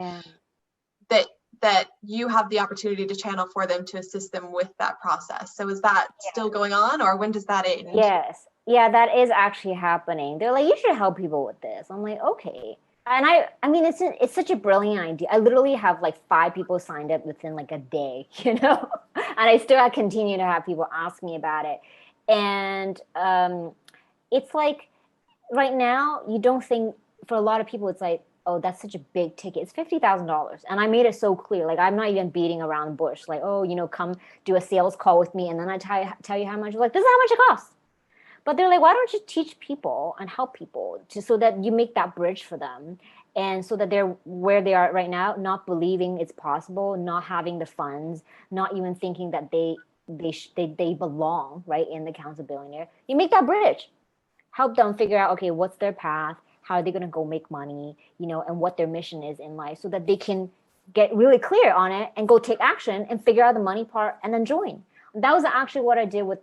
that you have the opportunity to channel for them to assist them with that process. So is that still going on, or when does that end? Yes. Yeah, that is actually happening. They're like, you should help people with this. I'm like, okay. And I mean, it's such a brilliant idea. I literally have like 5 people signed up within like a day, you know, and I still continue to have people ask me about it. And it's like right now, you don't think, for a lot of people, it's like, oh, that's such a big ticket. It's $50,000. And I made it so clear. Like, I'm not even beating around the bush. Like, oh, you know, come do a sales call with me. And then I tell you how much. Like, this is how much it costs. But they're like, why don't you teach people and help people so that you make that bridge for them, and so that they're where they are right now, not believing it's possible, not having the funds, not even thinking that they belong right in the Council Billionaire. You make that bridge, help them figure out, okay, what's their path, how are they going to go make money, you know, and what their mission is in life, so that they can get really clear on it and go take action and figure out the money part and then join. That was actually what I did with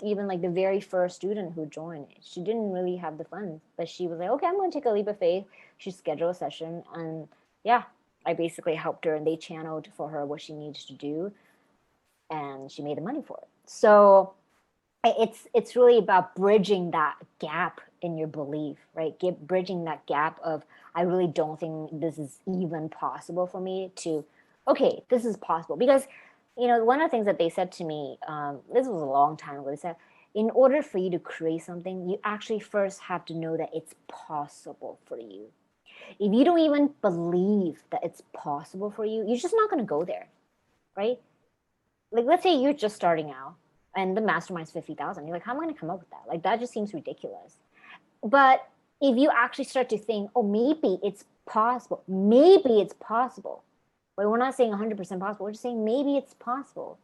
even like the very first student who joined. She didn't really have the funds, but she was like, okay, I'm going to take a leap of faith. She scheduled a session, and yeah, I basically helped her, and they channeled for her what she needed to do, and she made the money for it. So it's really about bridging that gap in your belief, right? Bridging that gap of, I really don't think this is even possible for me, to, okay, this is possible. Because, you know, one of the things that they said to me, this was a long time ago, they said, in order for you to create something, you actually first have to know that it's possible for you. If you don't even believe that it's possible for you, you're just not going to go there, right? Like, let's say you're just starting out and the mastermind's 50,000. You're like, how am I going to come up with that? Like, that just seems ridiculous. But if you actually start to think, oh, maybe it's possible, but we're not saying 100% possible. We're just saying maybe it's possible.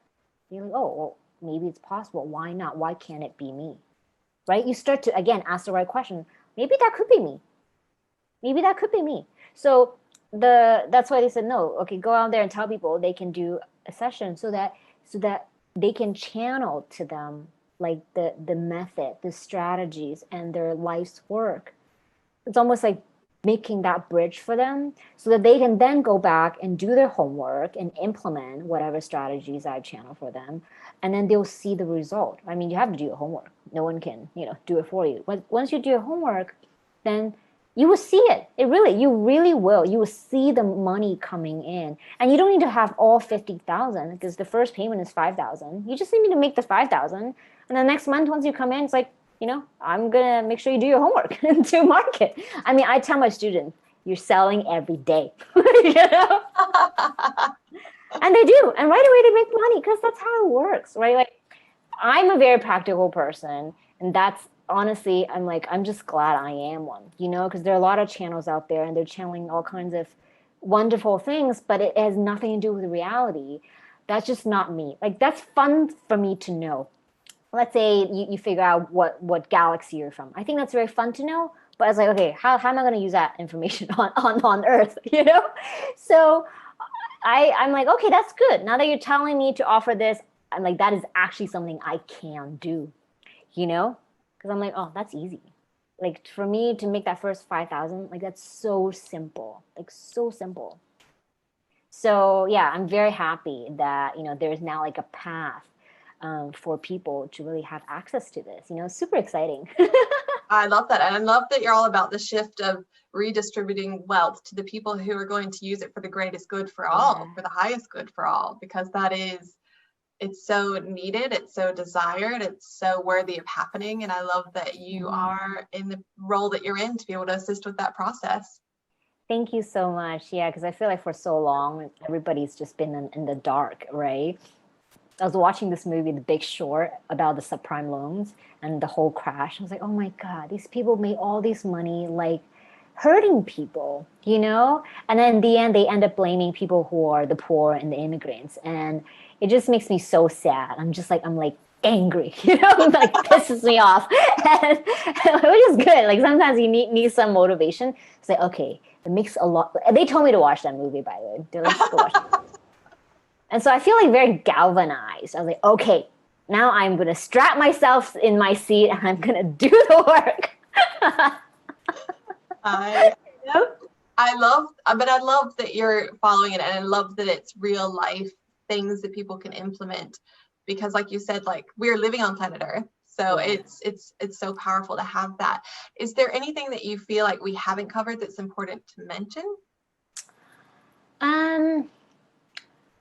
You're like, oh, well, maybe it's possible. Why not? Why can't it be me? Right? You start to, again, ask the right question. Maybe that could be me. Maybe that could be me. So that's why they said, no, okay, go out there and tell people they can do a session so that they can channel to them like the method, the strategies, and their life's work. It's almost like making that bridge for them so that they can then go back and do their homework and implement whatever strategies I've channeled for them. And then they'll see the result. I mean, you have to do your homework. No one can, do it for you. But once you do your homework, then you will see it. You really will. You will see the money coming in. And you don't need to have all 50,000 because the first payment is 5,000. You just need to make the 5,000. And then next month, once you come in, it's like, I'm going to make sure you do your homework to market. I mean, I tell my students, you're selling every day, And they do. And right away they make money because that's how it works, right? Like, I'm a very practical person. And that's honestly, I'm just glad I am one, because there are a lot of channels out there and they're channeling all kinds of wonderful things, but it has nothing to do with reality. That's just not me. Like, that's fun for me to know. Let's say you figure out what galaxy you're from. I think that's very fun to know, but it's like, okay, how am I going to use that information on Earth, So I'm like, okay, that's good. Now that you're telling me to offer this, I'm like, that is actually something I can do, because I'm like, oh, that's easy. Like, for me to make that first 5,000, like, that's so simple, like, so simple. So yeah, I'm very happy that, there's now like a path for people to really have access to this, super exciting. I love that. And I love that you're all about the shift of redistributing wealth to the people who are going to use it for the greatest good for all, for the highest good for all, because that is it's so needed, it's so desired, it's so worthy of happening. And I love that you are in the role that you're in to be able to assist with that process. Thank you so much. Yeah, because I feel like for so long, everybody's just been in the dark, right? I was watching this movie, The Big Short, about the subprime loans and the whole crash. I was like, oh my God, these people made all this money like hurting people, you know? And then in the end, they end up blaming people who are the poor and the immigrants. And it just makes me so sad. I'm like angry, you know, like pisses me off. And, which is good. Like sometimes you need some motivation. It's like, okay, it makes a lot. They told me to watch that movie, by the way. They're like, just go watch it. And so I feel like very galvanized. I was like, okay, now I'm going to strap myself in my seat and I'm going to do the work. I love that you're following it, and I love that it's real life things that people can implement, because like you said, like we're living on planet Earth. So Yeah. it's so powerful to have that. Is there anything that you feel like we haven't covered that's important to mention?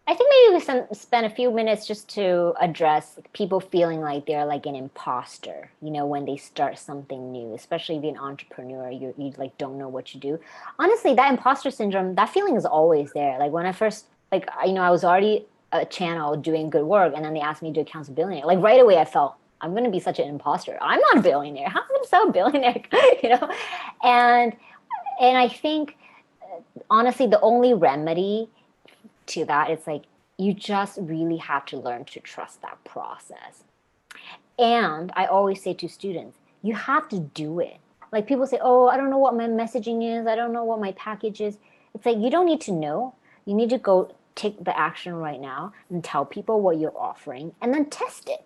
I think maybe we can spend a few minutes just to address people feeling like they're like an imposter, you know, when they start something new, especially if you're an entrepreneur, you like don't know what you do. Honestly, that imposter syndrome, that feeling is always there. Like when I first, like, you know, I was already a channel doing good work, and then they asked me to do a Council Billionaire. Like right away, I felt I'm going to be such an imposter. I'm not a billionaire. How am I going to sell a billionaire? You know, and and I think honestly, the only remedy to that, it's like you just really have to learn to trust that process. And I always say to students, you have to do it. Like people say, oh, I don't know what my messaging is, I don't know what my package is. It's like you don't need to know. You need to go take the action right now and tell people what you're offering and then test it.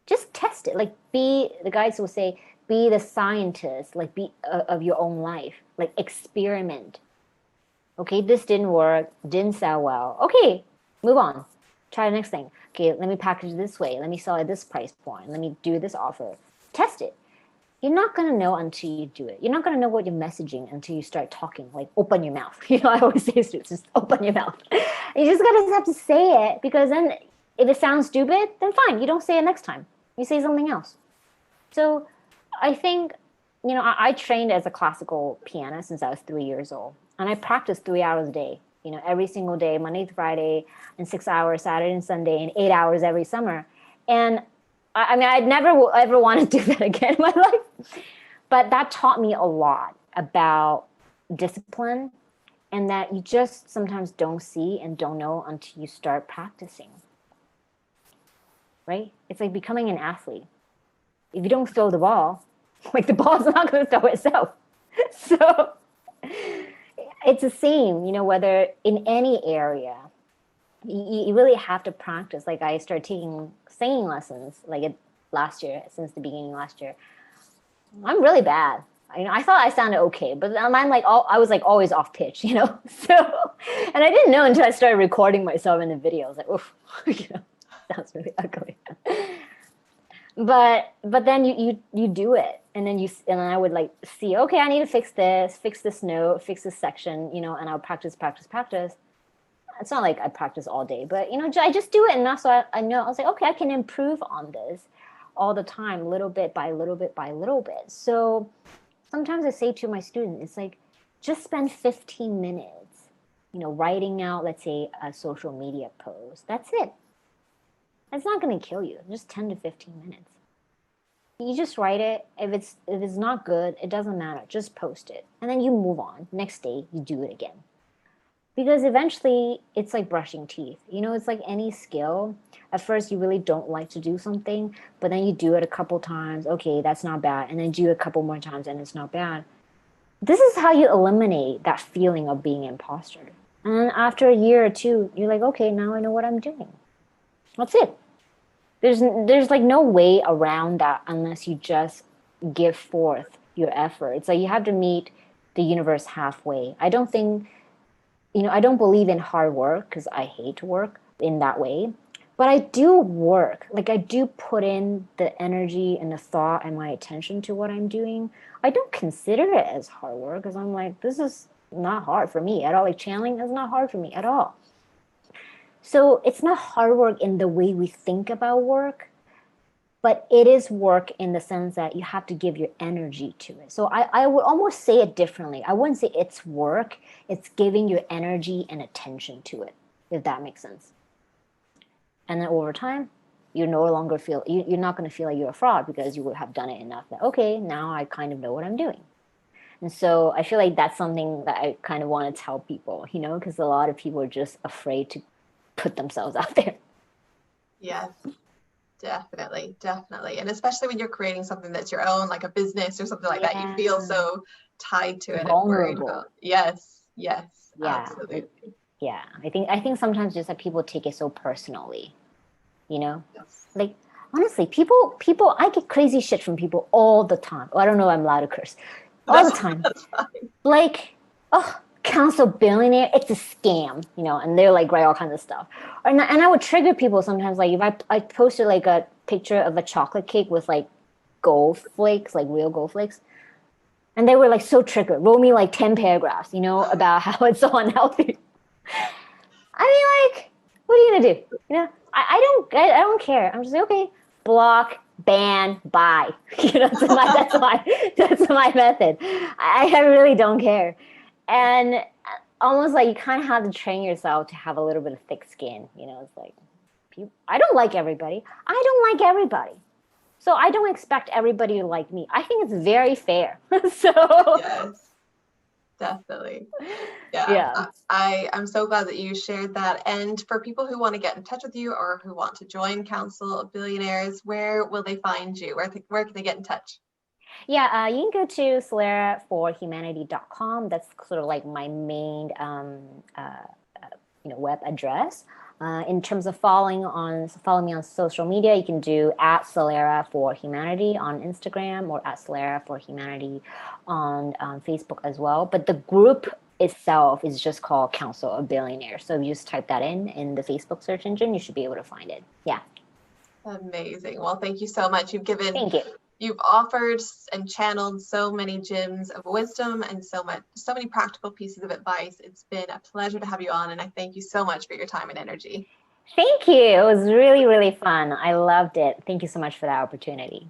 Just test it. Like the guys will say, be the scientist, like be of your own life, like experiment. Okay, this didn't work, didn't sell well. Okay, move on. Try the next thing. Okay, let me package it this way. Let me sell at this price point. Let me do this offer. Test it. You're not going to know until you do it. You're not going to know what you're messaging until you start talking. Like, open your mouth. You know, I always say to students, just open your mouth. You just got to have to say it, because then if it sounds stupid, then fine. You don't say it next time. You say something else. So I think, you know, I trained as a classical pianist since I was 3 years old. And I practiced 3 hours a day, you know, every single day, Monday to Friday, and 6 hours Saturday and Sunday, and 8 hours every summer. And I mean, I'd never ever want to do that again in my life. But that taught me a lot about discipline, and that you just sometimes don't see and don't know until you start practicing. Right? It's like becoming an athlete. If you don't throw the ball, like the ball's not going to throw itself. So it's the same, you know, whether in any area, you really have to practice. Like I started taking singing lessons like last year, since the beginning of last year. I'm really bad. I thought I sounded okay, but I'm like, I was like always off pitch, you know? So, and I didn't know until I started recording myself in the video. I was like, oof, you know, sounds really ugly. But then you do it, and then and I would like see, okay, I need to fix this note, fix this section, you know, and I'll practice. It's not like I practice all day, but you know, I just do it enough so I know. I was like, okay, I can improve on this all the time, little bit by little bit by little bit. So sometimes I say to my students, it's like, just spend 15 minutes, you know, writing out, let's say, a social media post. That's it. It's not going to kill you. Just 10 to 15 minutes. You just write it. If it's not good, it doesn't matter. Just post it. And then you move on. Next day, you do it again. Because eventually, it's like brushing teeth. You know, it's like any skill. At first, you really don't like to do something, but then you do it a couple times. Okay, that's not bad. And then do it a couple more times, and it's not bad. This is how you eliminate that feeling of being an imposter. And then after a year or two, you're like, okay, now I know what I'm doing. That's it. There's like no way around that unless you just give forth your effort. It's like you have to meet the universe halfway. I don't think, you know, I don't believe in hard work because I hate to work in that way. But I do work. Like I do put in the energy and the thought and my attention to what I'm doing. I don't consider it as hard work because I'm like, this is not hard for me at all. Like channeling is not hard for me at all. So it's not hard work in the way we think about work, but it is work in the sense that you have to give your energy to it. So I would almost say it differently. I wouldn't say it's work, it's giving your energy and attention to it, if that makes sense. And then over time, you no longer feel, you're not going to feel like you're a fraud because you would have done it enough that, okay, now I kind of know what I'm doing. And so I feel like that's something that I kind of want to tell people, you know, because a lot of people are just afraid to put themselves out there. Yes, definitely, definitely. And especially when you're creating something that's your own, like a business or something like that, you feel so tied to it and worried about. Yes, yes, absolutely. Yeah, I think sometimes just that people take it so personally, you know? Yes. Like honestly, I get crazy shit from people all the time. Oh, I don't know, I'm allowed to curse. All the time. That's fine. Like, oh, Council Billionaire, it's a scam, you know, and they're like write all kinds of stuff. And I would trigger people sometimes, like if I posted like a picture of a chocolate cake with like gold flakes, like real gold flakes, and they were like so triggered, wrote me like 10 paragraphs, you know, about how it's so unhealthy. I mean, like, what are you gonna do? You know, I don't care. I'm just like, okay, block, ban, buy. You know, that's my method. I really don't care. And almost like you kind of have to train yourself to have a little bit of thick skin. You know, it's like, I don't like everybody. I don't like everybody. So I don't expect everybody to like me. I think it's very fair. So Yes, definitely. yeah. I'm so glad that you shared that. And for people who want to get in touch with you or who want to join Council of Billionaires, where will they find you? Where can they get in touch? Yeah, you can go to soleraforhumanity.com. That's sort of like my main web address. In terms of following me on social media, you can do at Solera for Humanity on Instagram or at Solera for Humanity on Facebook as well. But the group itself is just called Council of Billionaires. So if you just type that in the Facebook search engine, you should be able to find it. Yeah. Amazing. Well, thank you so much. Thank you. You've offered and channeled so many gems of wisdom and so many practical pieces of advice. It's been a pleasure to have you on, and I thank you so much for your time and energy. Thank you. It was really, really fun. I loved it. Thank you so much for that opportunity.